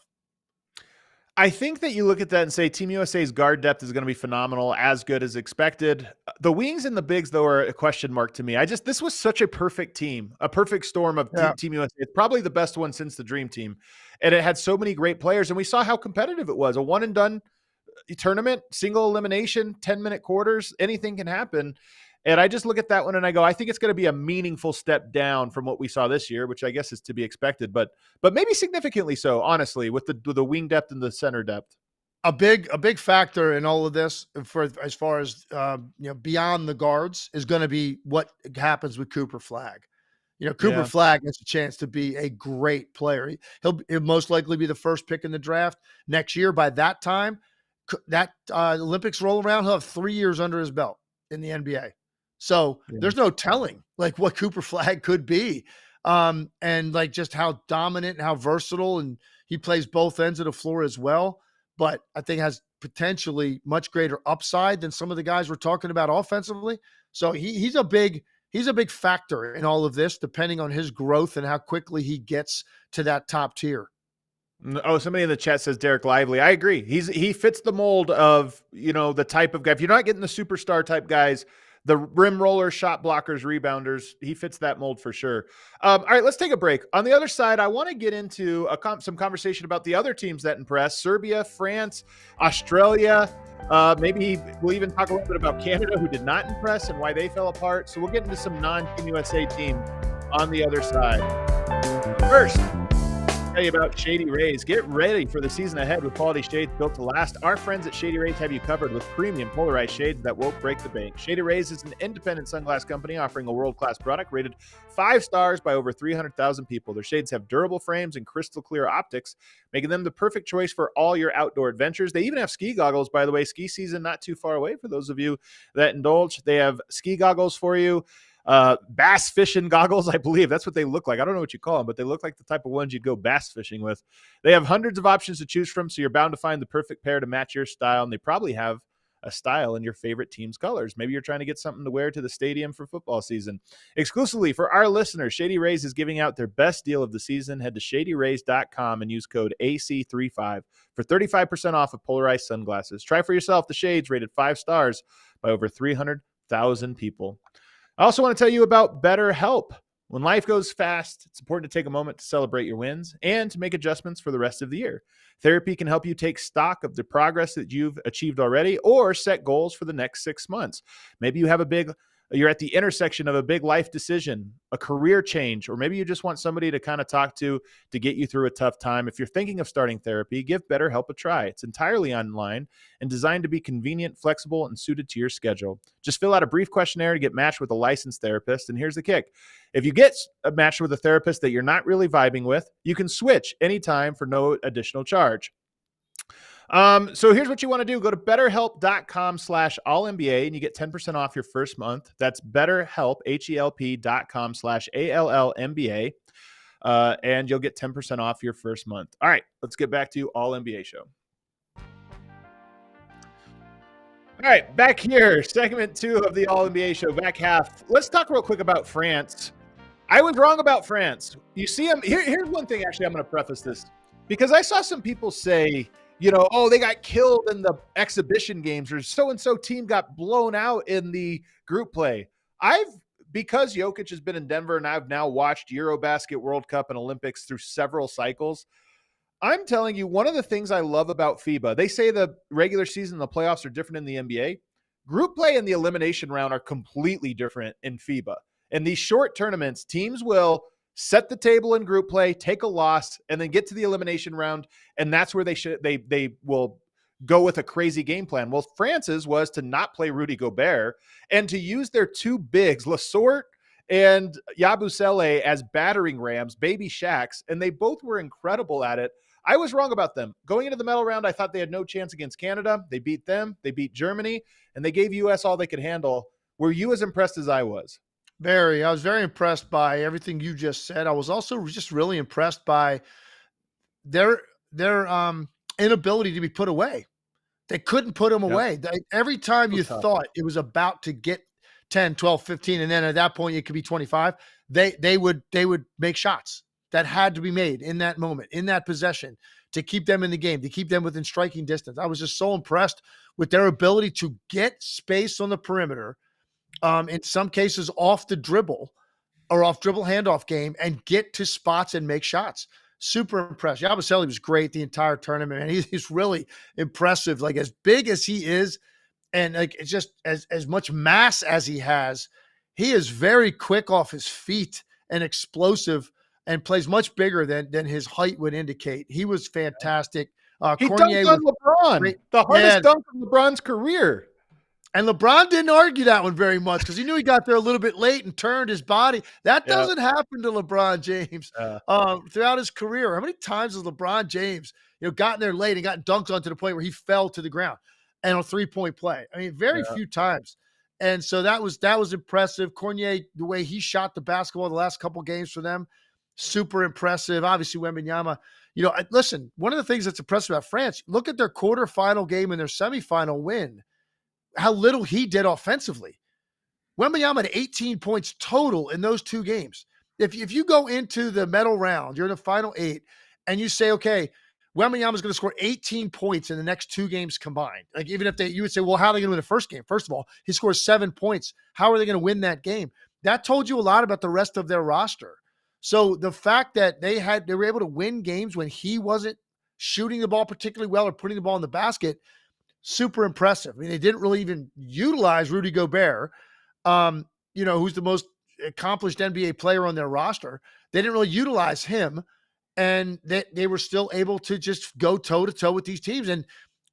I think that you look at that and say Team USA's guard depth is going to be phenomenal, as good as expected. The wings and the bigs, though, are a question mark to me. This was such a perfect team, a perfect storm of Team USA. It's probably the best one since the Dream Team. And it had so many great players, and we saw how competitive it was. A one and done tournament, single elimination, 10-minute quarters, anything can happen. And I just look at that one and I go, I think it's going to be a meaningful step down from what we saw this year, which I guess is to be expected, but maybe significantly so, honestly, with the wing depth and the center depth. A big factor in all of this, for as far as beyond the guards, is going to be what happens with Cooper Flagg. Cooper Flagg has a chance to be a great player. He'll most likely be the first pick in the draft next year. By that time, that Olympics roll around, he'll have 3 years under his belt in the NBA. So there's no telling like what Cooper Flagg could be. And like just how dominant and how versatile, and he plays both ends of the floor as well. But I think has potentially much greater upside than some of the guys we're talking about offensively. So he's a big factor in all of this, depending on his growth and how quickly he gets to that top tier. Oh, somebody in the chat says Derek Lively. I agree. He fits the mold of, the type of guy. If you're not getting the superstar type guys, the rim rollers, shot blockers, rebounders, he fits that mold for sure. All right, let's take a break. On the other side, I want to get into some conversation about the other teams that impressed: Serbia, France, Australia. Maybe we'll even talk a little bit about Canada, who did not impress, and why they fell apart. So we'll get into some non-Team USA teams on the other side. First, tell you about Shady Rays. Get ready for the season ahead with quality shades built to last. Our friends at Shady Rays have you covered with premium polarized shades that won't break the bank. Shady Rays is an independent sunglass company offering a world-class product rated 5 stars by over 300,000 people. Their shades have durable frames and crystal clear optics, making them the perfect choice for all your outdoor adventures. They even have ski goggles, by the way. Ski season not too far away for those of you that indulge. They have ski goggles for you. Bass fishing goggles, I believe that's what they look like. I don't know what you call them, but they look like the type of ones you'd go bass fishing with. They have hundreds of options to choose from, so you're bound to find the perfect pair to match your style, and they probably have a style in your favorite team's colors. Maybe you're trying to get something to wear to the stadium for football season. Exclusively for our listeners, Shady Rays is giving out their best deal of the season. Head to shadyrays.com and use code AC35 for 35% off of polarized sunglasses. Try for yourself the shades rated 5 stars by over 300,000 people. I also want to tell you about BetterHelp. When life goes fast, it's important to take a moment to celebrate your wins and to make adjustments for the rest of the year. Therapy can help you take stock of the progress that you've achieved already or set goals for the next 6 months. Maybe you're at the intersection of a big life decision, a career change, or maybe you just want somebody to kind of talk to get you through a tough time. If you're thinking of starting therapy, give BetterHelp a try. It's entirely online and designed to be convenient, flexible, and suited to your schedule. Just fill out a brief questionnaire to get matched with a licensed therapist. And here's the kick. If you get matched with a therapist that you're not really vibing with, you can switch anytime for no additional charge. So here's what you want to do. Go to betterhelp.com/allnba and you get 10% off your first month. That's betterhelp, HELP.com/ALLNBA. And you'll get 10% off your first month. All right, let's get back to All NBA Show. All right, back here, segment 2 of the All NBA Show, back half. Let's talk real quick about France. I was wrong about France. You see them. Here's one thing, actually, I'm going to preface this because I saw some people say, oh, they got killed in the exhibition games or so-and-so team got blown out in the group play. Because Jokic has been in Denver and I've now watched Eurobasket, World Cup, and Olympics through several cycles, I'm telling you, one of the things I love about FIBA, they say the regular season and the playoffs are different in the NBA. Group play and the elimination round are completely different in FIBA. In these short tournaments, teams will set the table in group play, take a loss, and then get to the elimination round, and that's where they will go with a crazy game plan. Well, France's was to not play Rudy Gobert and to use their two bigs, Lasort and Yabusele, as battering rams, baby Shaqs, and they both were incredible at it. I was wrong about them. Going into the medal round, I thought they had no chance against Canada. They beat them. They beat Germany, and they gave U.S. all they could handle. Were you as impressed as I was? I was very impressed by everything you just said. I was also just really impressed by their inability to be put away. They couldn't put them away. Every time you thought it was about to get 10, 12, 15, and then at that point it could be 25, they would make shots that had to be made in that moment, in that possession, to keep them in the game, to keep them within striking distance. I was just so impressed with their ability to get space on the perimeter, in some cases off the dribble or off dribble handoff game, and get to spots and make shots. Super impressed. Yabusele was great the entire tournament, and he's really impressive. Like, as big as he is, and like it's just as much mass as he has, he is very quick off his feet and explosive, and plays much bigger than his height would indicate. He was fantastic. He dunked on LeBron, great. The hardest dunk of LeBron's career. And LeBron didn't argue that one very much because he knew he got there a little bit late and turned his body. That doesn't happen to LeBron James throughout his career. How many times has LeBron James, gotten there late and got dunked on to the point where he fell to the ground and a 3-point play? I mean, very few times. And so that was impressive. Cornier, the way he shot the basketball the last couple games for them, super impressive. Obviously, Wembanyama. Listen, one of the things that's impressive about France, look at their quarterfinal game and their semifinal win. How little he did offensively. Wembanyama had 18 points total in those two games. If you go into the medal round, you're in the final 8, and you say, okay, Wembanyama's going to score 18 points in the next 2 games combined. Like, even if you would say, well, how are they going to win the first game? First of all, he scores 7 points. How are they going to win that game? That told you a lot about the rest of their roster. So the fact that they were able to win games when he wasn't shooting the ball particularly well or putting the ball in the basket, super impressive. I mean, they didn't really even utilize Rudy Gobert, who's the most accomplished NBA player on their roster. They didn't really utilize him, and they were still able to just go toe-to-toe with these teams. And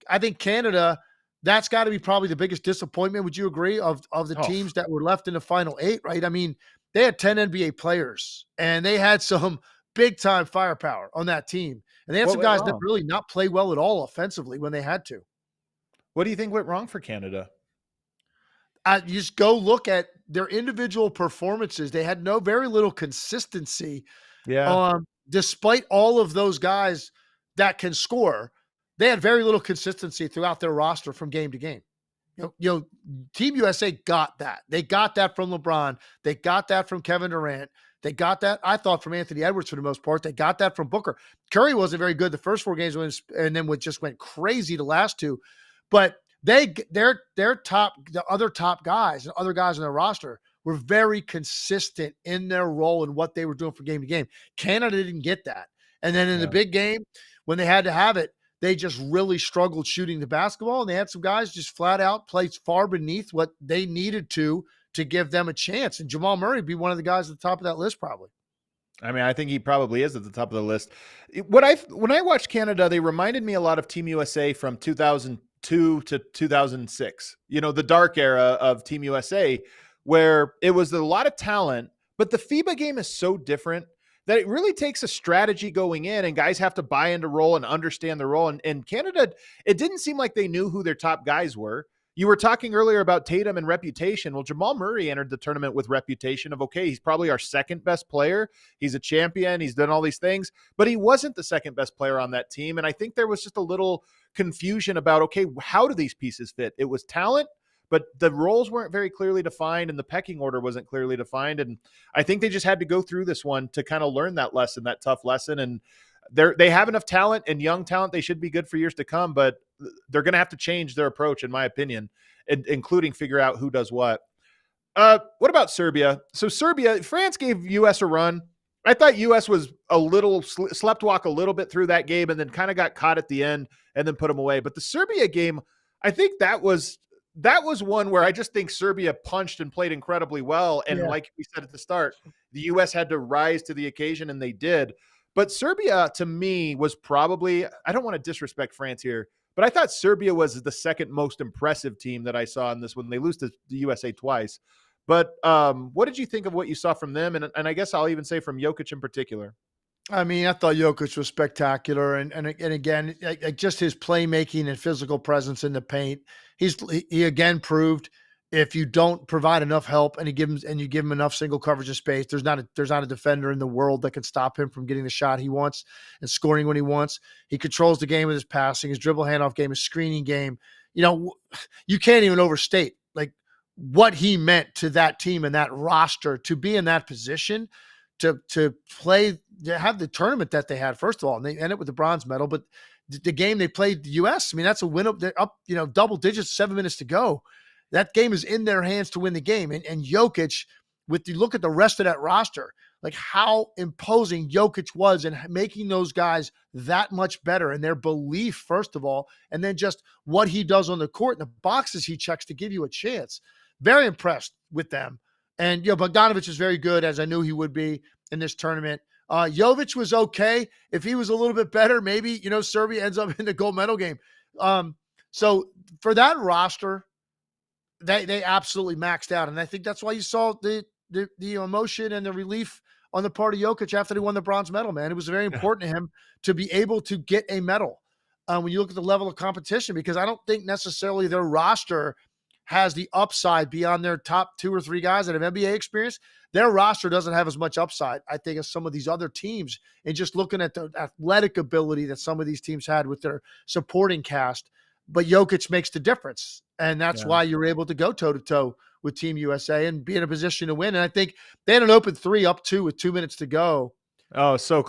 I think Canada, that's got to be probably the biggest disappointment. Would you agree, of the teams that were left in the final 8, right? I mean, they had 10 NBA players, and they had some big-time firepower on that team. And they had some guys that really not play well at all offensively when they had to. What do you think went wrong for Canada? You just go look at their individual performances. They had very little consistency. Yeah. Despite all of those guys that can score, they had very little consistency throughout their roster from game to game. Team USA got that. They got that from LeBron. They got that from Kevin Durant. They got that, I thought, from Anthony Edwards for the most part. They got that from Booker. Curry wasn't very good the first 4 games, and then just went crazy the last 2. But their top, the other top guys and other guys on their roster were very consistent in their role and what they were doing from game to game. Canada didn't get that. And then in the big game, when they had to have it, they just really struggled shooting the basketball. And they had some guys just flat out played far beneath what they needed to give them a chance. And Jamal Murray would be one of the guys at the top of that list probably. I mean, I think he probably is at the top of the list. When I watched Canada, they reminded me a lot of Team USA from 2002 to 2006. The dark era of Team USA, where it was a lot of talent, but the FIBA game is so different that it really takes a strategy going in, and guys have to buy into role and understand the role. And Canada, it didn't seem like they knew who their top guys were. You were talking earlier about Tatum and reputation. Well, Jamal Murray entered the tournament with reputation of, okay, he's probably our second best player. He's a champion. He's done all these things, but he wasn't the second best player on that team. And I think there was just a little confusion about, okay, how do these pieces fit? It was talent, but the roles weren't very clearly defined and the pecking order wasn't clearly defined. And I think they just had to go through this one to kind of learn that lesson, that tough lesson. And they have enough talent and young talent. They should be good for years to come, but they're going to have to change their approach, in my opinion, including figure out who does what. What about Serbia? So Serbia, France gave U.S. a run. I thought U.S. was a little slept walk a little bit through that game and then kind of got caught at the end and then put them away. But the Serbia game, I think that was one where I just think Serbia punched and played incredibly well. And like we said at the start, the U.S. had to rise to the occasion, and they did. But Serbia, to me, was probably, I don't want to disrespect France here, but I thought Serbia was the second most impressive team that I saw in this one. They lose to the USA twice. But what did you think of what you saw from them? And I guess I'll even say from Jokic in particular. I mean, I thought Jokic was spectacular. And again, just his playmaking and physical presence in the paint. He again proved, if you don't provide enough help and you give him enough single coverage and space, there's not a defender in the world that can stop him from getting the shot he wants and scoring when he wants. He controls the game with his passing, his dribble handoff game, his screening game. You know, you can't even overstate like what he meant to that team and that roster to be in that position, to play, to have the tournament that they had, first of all, and they ended with the bronze medal, but the game they played the U.S., I mean, that's a win up. They're up, double digits, 7 minutes to go. That game is in their hands to win the game. And Jokic, you look at the rest of that roster, like how imposing Jokic was in making those guys that much better and their belief, first of all, and then just what he does on the court and the boxes he checks to give you a chance. Very impressed with them. And, Bogdanovic is very good, as I knew he would be in this tournament. Jovic was okay. If he was a little bit better, maybe, Serbia ends up in the gold medal game. So for that roster, they absolutely maxed out. And I think that's why you saw the emotion and the relief on the part of Jokic after he won the bronze medal, man. It was very important to him to be able to get a medal when you look at the level of competition, because I don't think necessarily their roster has the upside beyond their top 2 or 3 guys that have NBA experience. Their roster doesn't have as much upside, I think, as some of these other teams. And just looking at the athletic ability that some of these teams had with their supporting cast, but Jokic makes the difference. And that's why you're able to go toe-to-toe with Team USA and be in a position to win. And I think they had an open 3 up 2 with 2 minutes to go. Oh, so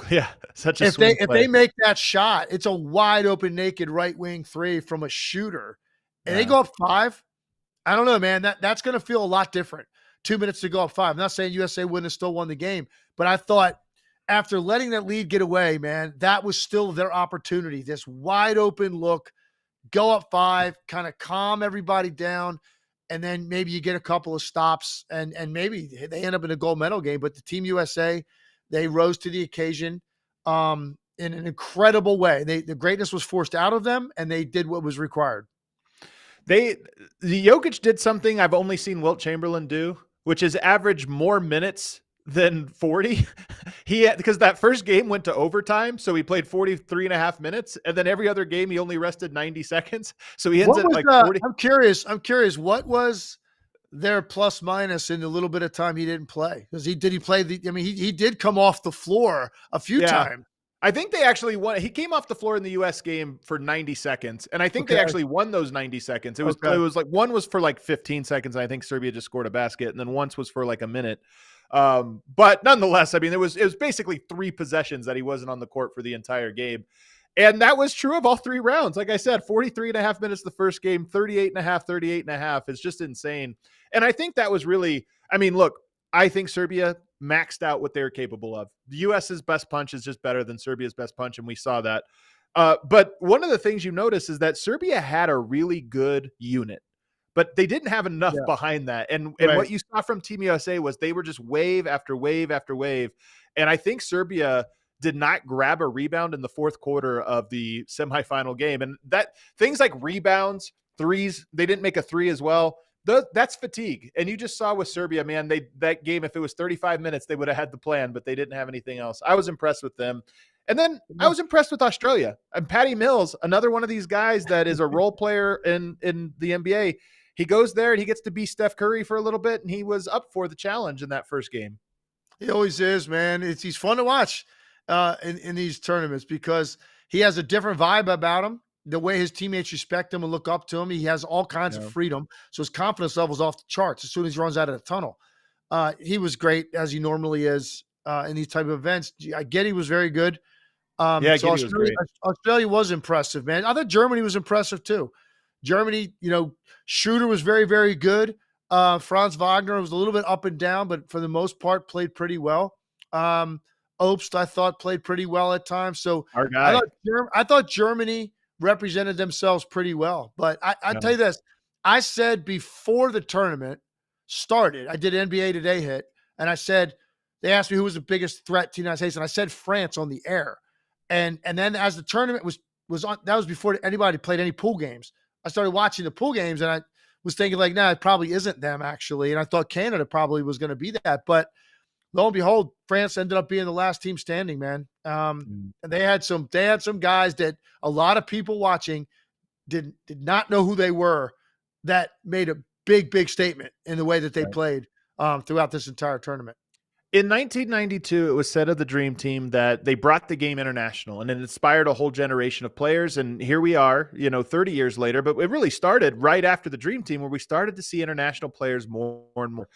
such a if they make that shot, it's a wide open, naked right wing 3 from a shooter, and they go up 5. I don't know, man. That's going to feel a lot different. 2 minutes to go up 5. I'm not saying USA wouldn't have still won the game, but I thought after letting that lead get away, man, that was still their opportunity. This wide open look, go up 5, kind of calm everybody down, and then maybe you get a couple of stops, and maybe they end up in a gold medal game. But the Team USA, they rose to the occasion in an incredible way. The greatness was forced out of them, and they did what was required. The Jokic did something I've only seen Wilt Chamberlain do, which is average more minutes than 40. Because that first game went to overtime, so he played 43 and a half minutes, and then every other game he only rested 90 seconds. So he ends at like 40. I'm curious, what was their plus minus in the little bit of time he didn't play? Because he did come off the floor a few times. I think they actually won. He came off the floor in the U.S. game for 90 seconds, and I think they actually won those 90 seconds. It was like one was for like 15 seconds, and I think Serbia just scored a basket, and then once was for like a minute. But nonetheless, I mean, it was basically 3 possessions that he wasn't on the court for the entire game. And that was true of all 3 rounds. Like I said, 43 and a half minutes the first game, 38 and a half, 38 and a half. It's just insane. And I think that was really, I mean, look, I think Serbia maxed out what they're capable of. The U.S.'s best punch is just better than Serbia's best punch, and we saw that. But one of the things you notice is that Serbia had a really good unit, but they didn't have enough behind that. And what you saw from Team USA was they were just wave after wave after wave. And I think Serbia did not grab a rebound in the fourth quarter of the semifinal game. And that things like rebounds, threes, they didn't make a 3 as well. That's fatigue. And you just saw with Serbia, man, that game, if it was 35 minutes, they would have had the plan, but they didn't have anything else. I was impressed with them. And then I was impressed with Australia. And Patty Mills, another one of these guys that is a role player in the NBA. He goes there and he gets to be Steph Curry for a little bit, and he was up for the challenge in that first game. He always is, man. He's fun to watch in these tournaments because he has a different vibe about him. The way his teammates respect him and look up to him, he has all kinds of freedom. So his confidence level's off the charts as soon as he runs out of the tunnel. He was great, as he normally is in these type of events. I get he was very good. So Australia was impressive, man. I thought Germany was impressive too. Germany, Schroeder was very, very good. Franz Wagner was a little bit up and down, but for the most part played pretty well. Obst, I thought, played pretty well at times. So our guy. I thought Germany represented themselves pretty well. But I tell you this, I said before the tournament started, I did NBA Today hit, and I said, they asked me who was the biggest threat to the United States, and I said France on the air. And then as the tournament was on, that was before anybody played any pool games. I started watching the pool games, and I was thinking like, nah, it probably isn't them actually. And I thought Canada probably was going to be that. But lo and behold, France ended up being the last team standing, man. And they had some guys that a lot of people watching did not know who they were, that made a big statement in the way that they played throughout this entire tournament. In 1992, it was said of the Dream Team that they brought the game international, and it inspired a whole generation of players. And here we are, 30 years later, but it really started right after the Dream Team, where we started to see international players more and more.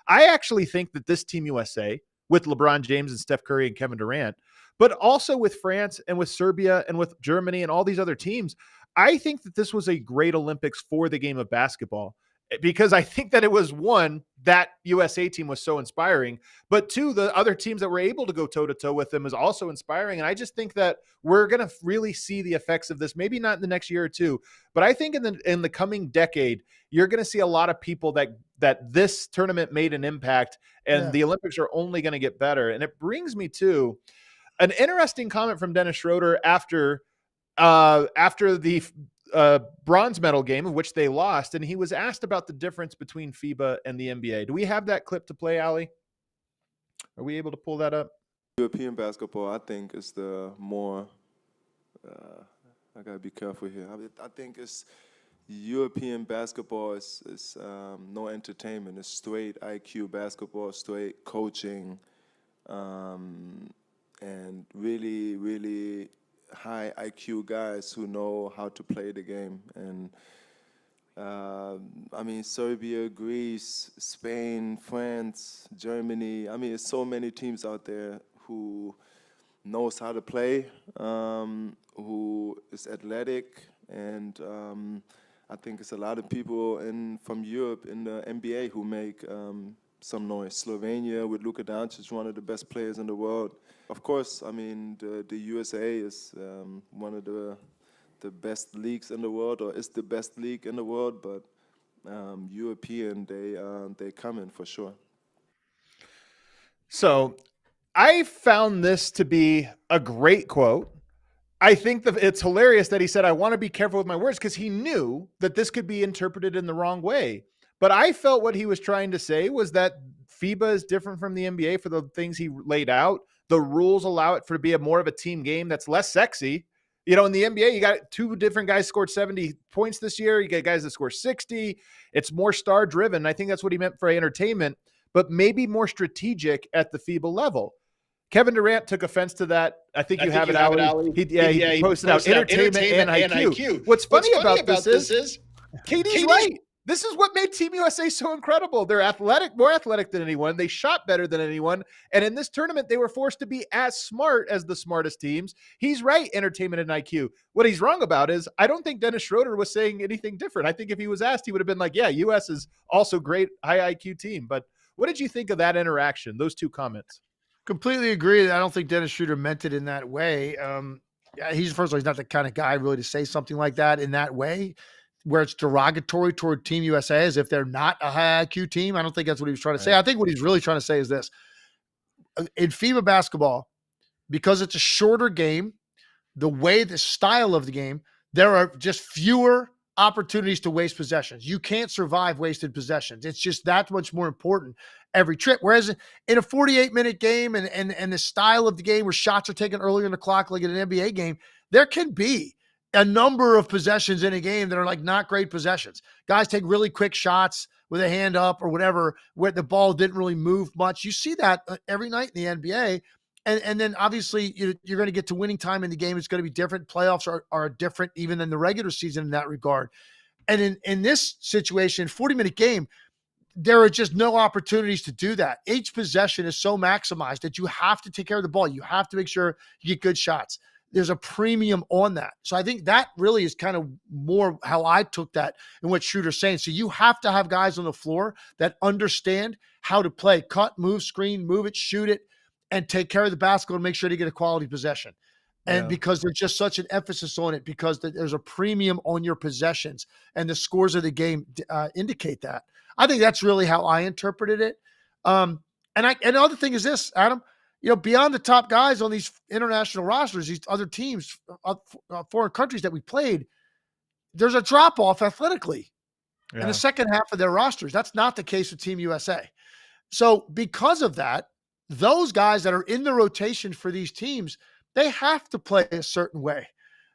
I actually think that this Team USA, with LeBron James and Steph Curry and Kevin Durant, but also with France and with Serbia and with Germany and all these other teams, I think that this was a great Olympics for the game of basketball. Because I think that it was, one, that USA team was so inspiring, but two, the other teams that were able to go toe-to-toe with them is also inspiring. And I just think that we're going to really see the effects of this, maybe not in the next year or two, but I think in the coming decade, you're going to see a lot of people that this tournament made an impact, and the Olympics are only going to get better. And it brings me to an interesting comment from Dennis Schroeder after the bronze medal game, of which they lost, and he was asked about the difference between FIBA and the NBA. Do we have that clip to play, Ali? Are we able to pull that up? European basketball, I think, is the more, I gotta be careful here. I think it's European basketball is no entertainment. It's straight IQ basketball, straight coaching, and really, really high IQ guys who know how to play the game. And Serbia, Greece, Spain, France, Germany. There's so many teams out there who knows how to play, who is athletic, and I think it's a lot of people from Europe in the NBA who make some noise. Slovenia with Luka Doncic, one of the best players in the world. Of course, the USA is one of the best leagues in the world, or is the best league in the world, but European, they come in for sure. So I found this to be a great quote. I think that it's hilarious that he said, I want to be careful with my words, because he knew that this could be interpreted in the wrong way. But I felt what he was trying to say was that FIBA is different from the NBA for the things he laid out. The rules allow it to be more of a team game that's less sexy. In the NBA, you got two different guys scored 70 points this year. You get guys that score 60. It's more star driven. I think that's what he meant for entertainment, but maybe more strategic at the FIBA level. Kevin Durant took offense to that. I think you have it, Ali. He posted out entertainment and IQ. What's funny about this is KD's right. This is what made Team USA so incredible. They're athletic, more athletic than anyone. They shot better than anyone. And in this tournament, they were forced to be as smart as the smartest teams. He's right, entertainment and IQ. What he's wrong about is I don't think Dennis Schroeder was saying anything different. I think if he was asked, he would have been like, yeah, US is also great, high IQ team. But what did you think of that interaction, those two comments? Completely agree. I don't think Dennis Schroeder meant it in that way. First of all, he's not the kind of guy really to say something like that in that way, where it's derogatory toward Team USA as if they're not a high IQ team. I don't think that's what he was trying to say. I think what he's really trying to say is this. In FIBA basketball, because it's a shorter game, the style of the game, there are just fewer opportunities to waste possessions. You can't survive wasted possessions. It's just that much more important every trip. Whereas in a 48-minute game and the style of the game where shots are taken earlier in the clock, like in an NBA game, there can be a number of possessions in a game that are like not great possessions. Guys take really quick shots with a hand up or whatever, where the ball didn't really move much. You see that every night in the NBA. And then obviously you're going to get to winning time in the game. It's going to be different. Playoffs are different even than the regular season in that regard. And in this situation, 40-minute game, there are just no opportunities to do that. Each possession is so maximized that you have to take care of the ball. You have to make sure you get good shots. There's a premium on that. So I think that really is kind of more how I took that and what Schroeder's saying. So you have to have guys on the floor that understand how to play, cut, move, screen, move it, shoot it, and take care of the basketball and make sure to get a quality possession. And because there's just such an emphasis on it, because there's a premium on your possessions and the scores of the game indicate that. I think that's really how I interpreted it. And the other thing is this, Adam, beyond the top guys on these international rosters, these other teams, foreign countries that we played, there's a drop off athletically in the second half of their rosters. That's not the case with Team USA. So because of that, those guys that are in the rotation for these teams, they have to play a certain way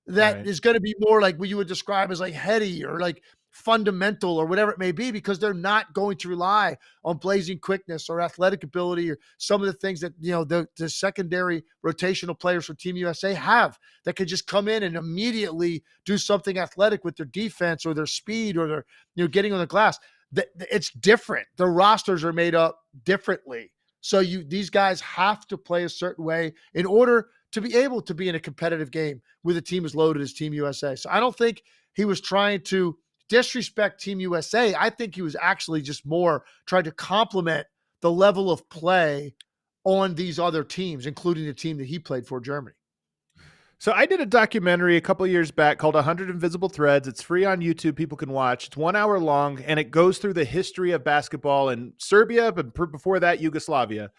that is going to be more like what you would describe as like heady or like fundamental or whatever it may be, because they're not going to rely on blazing quickness or athletic ability or some of the things that, the secondary rotational players for Team USA have that could just come in and immediately do something athletic with their defense or their speed or their, getting on the glass. It's different. The rosters are made up differently. So these guys have to play a certain way in order to be able to be in a competitive game with a team as loaded as Team USA. So I don't think he was trying to disrespect Team USA. I think he was actually just more trying to complement the level of play on these other teams, including the team that he played for, Germany. So I did a documentary a couple of years back called 100 Invisible Threads. It's free on YouTube. People can watch. It's 1 hour long, and it goes through the history of basketball in Serbia, but before that, Yugoslavia.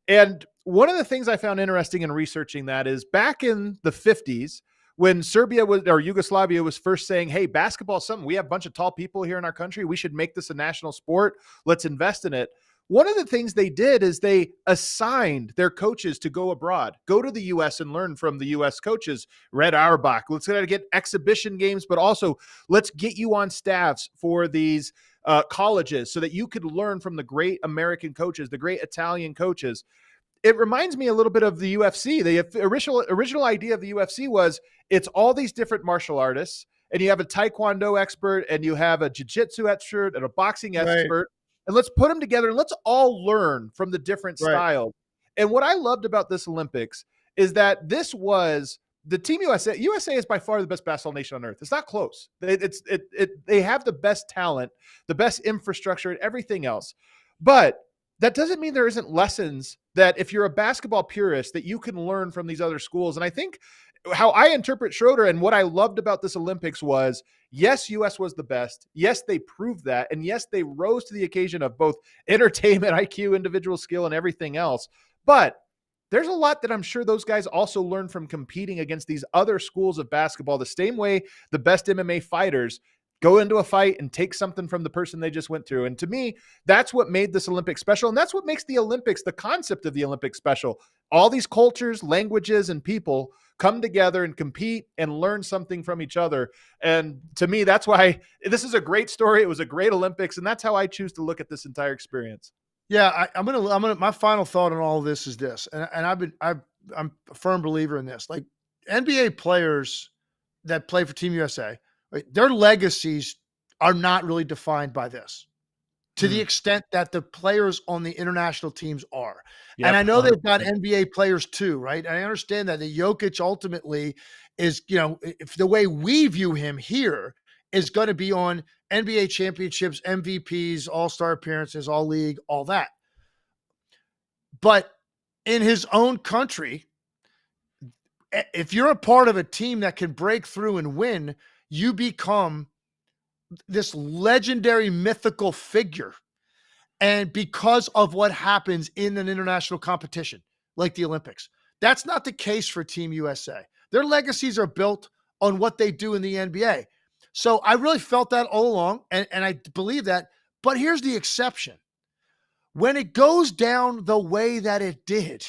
And one of the things I found interesting in researching that is back in the 50s, when Yugoslavia was first saying, hey, basketball is something, we have a bunch of tall people here in our country. We should make this a national sport. Let's invest in it. One of the things they did is they assigned their coaches to go abroad, go to the U.S. and learn from the U.S. coaches. Red Auerbach, let's try to get exhibition games, but also let's get you on staffs for these colleges so that you could learn from the great American coaches, the great Italian coaches. It reminds me a little bit of the UFC. The original idea of the UFC was it's all these different martial artists, and you have a Taekwondo expert, and you have a jiu-jitsu expert, and a boxing expert. And let's put them together and let's all learn from the different styles. And what I loved about this Olympics is that this was the Team USA. USA is by far the best basketball nation on earth. It's not close. They have the best talent, the best infrastructure, and everything else. But that doesn't mean there isn't lessons that if you're a basketball purist that you can learn from these other schools. And I think how I interpret Schroeder and what I loved about this Olympics was, yes, US was the best. Yes, they proved that. And yes, they rose to the occasion of both entertainment, IQ, individual skill, and everything else. But there's a lot that I'm sure those guys also learned from competing against these other schools of basketball, the same way the best MMA fighters go into a fight and take something from the person they just went through. And to me, that's what made this Olympics special. And that's what makes the Olympics, the concept of the Olympics special. All these cultures, languages, and people come together and compete and learn something from each other. And to me, that's why this is a great story. It was a great Olympics. And that's how I choose to look at this entire experience. Yeah. I'm going to, my final thought on all of this is this. And I'm a firm believer in this. Like NBA players that play for Team USA, right, their legacies are not really defined by this to the extent that the players on the international teams are. Yep, and I know 100%. They've got NBA players too, right? I understand that the Jokic ultimately is, if the way we view him here is going to be on NBA championships, MVPs, all-star appearances, all league, all that. But in his own country, if you're a part of a team that can break through and win, you become this legendary mythical figure. And because of what happens in an international competition like the Olympics, that's not the case for Team USA. Their legacies are built on what they do in the NBA. So I really felt that all along, and I believe that. But here's the exception. When it goes down the way that it did,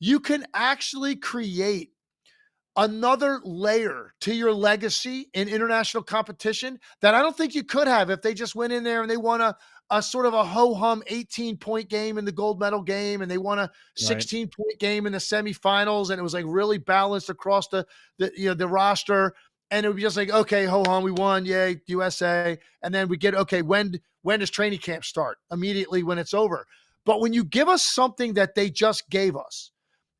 you can actually create another layer to your legacy in international competition that I don't think you could have if they just went in there and they won a sort of a ho-hum 18-point game in the gold medal game, and they won a 16-point game in the semifinals, and it was like really balanced across the roster. And it would be just like, okay, ho-hum, we won, yay, USA. And then we get, okay, when does training camp start? Immediately when it's over. But when you give us something that they just gave us,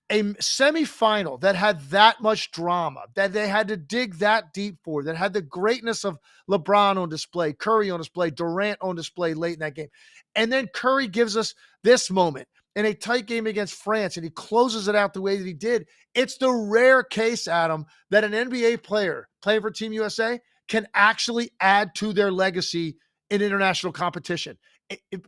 a semifinal that had that much drama, that they had to dig that deep for, that had the greatness of LeBron on display, Curry on display, Durant on display late in that game. And then Curry gives us this moment in a tight game against France, and he closes it out the way that he did. It's the rare case, Adam, that an NBA player playing for Team USA can actually add to their legacy in international competition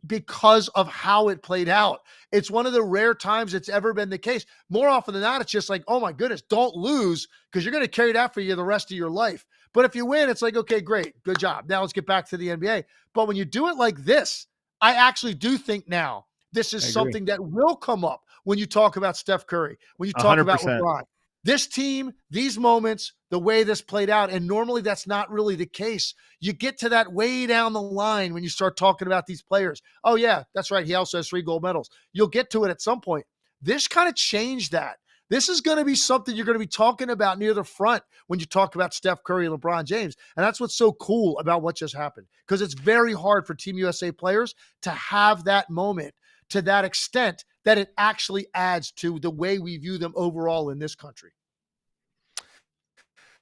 because of how it played out. It's one of the rare times it's ever been the case. More often than not, it's just like, oh my goodness, don't lose, because you're going to carry that for you the rest of your life. But if you win, it's like, okay, great, good job. Now let's get back to the NBA. But when you do it like this, I actually do think now this is something that will come up when you talk about Steph Curry, when you talk 100%. about LeBron. This team, these moments, the way this played out, and normally that's not really the case. You get to that way down the line when you start talking about these players. Oh, yeah, that's right. He also has 3 gold medals. You'll get to it at some point. This kind of changed that. This is going to be something you're going to be talking about near the front when you talk about Steph Curry and LeBron James. And that's what's so cool about what just happened, because it's very hard for Team USA players to have that moment to that extent that it actually adds to the way we view them overall in this country.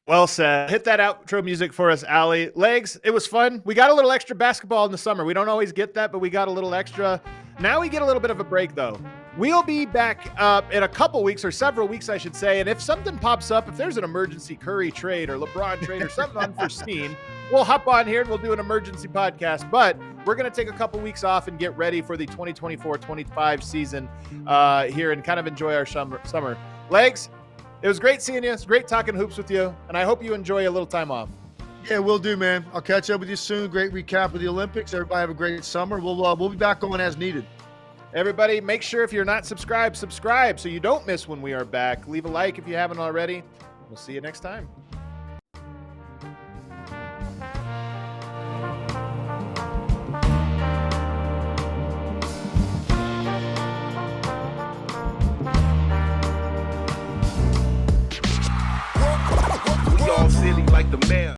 Well said. Hit that outro music for us, Allie. Legs, it was fun. We got a little extra basketball in the summer. We don't always get that, but we got a little extra. Now we get a little bit of a break, though. We'll be back in a couple weeks, or several weeks, I should say. And if something pops up, if there's an emergency Curry trade or LeBron trade or something unforeseen, we'll hop on here and we'll do an emergency podcast. But we're going to take a couple weeks off and get ready for the 2024-25 season here and kind of enjoy our summer. Legs, it was great seeing you. It's great talking hoops with you. And I hope you enjoy a little time off. Yeah, we'll do, man. I'll catch up with you soon. Great recap of the Olympics. Everybody have a great summer. We'll be back on as needed. Everybody, make sure if you're not subscribed, subscribe so you don't miss when we are back. Leave a like if you haven't already. We'll see you next time. We all silly like the mayor.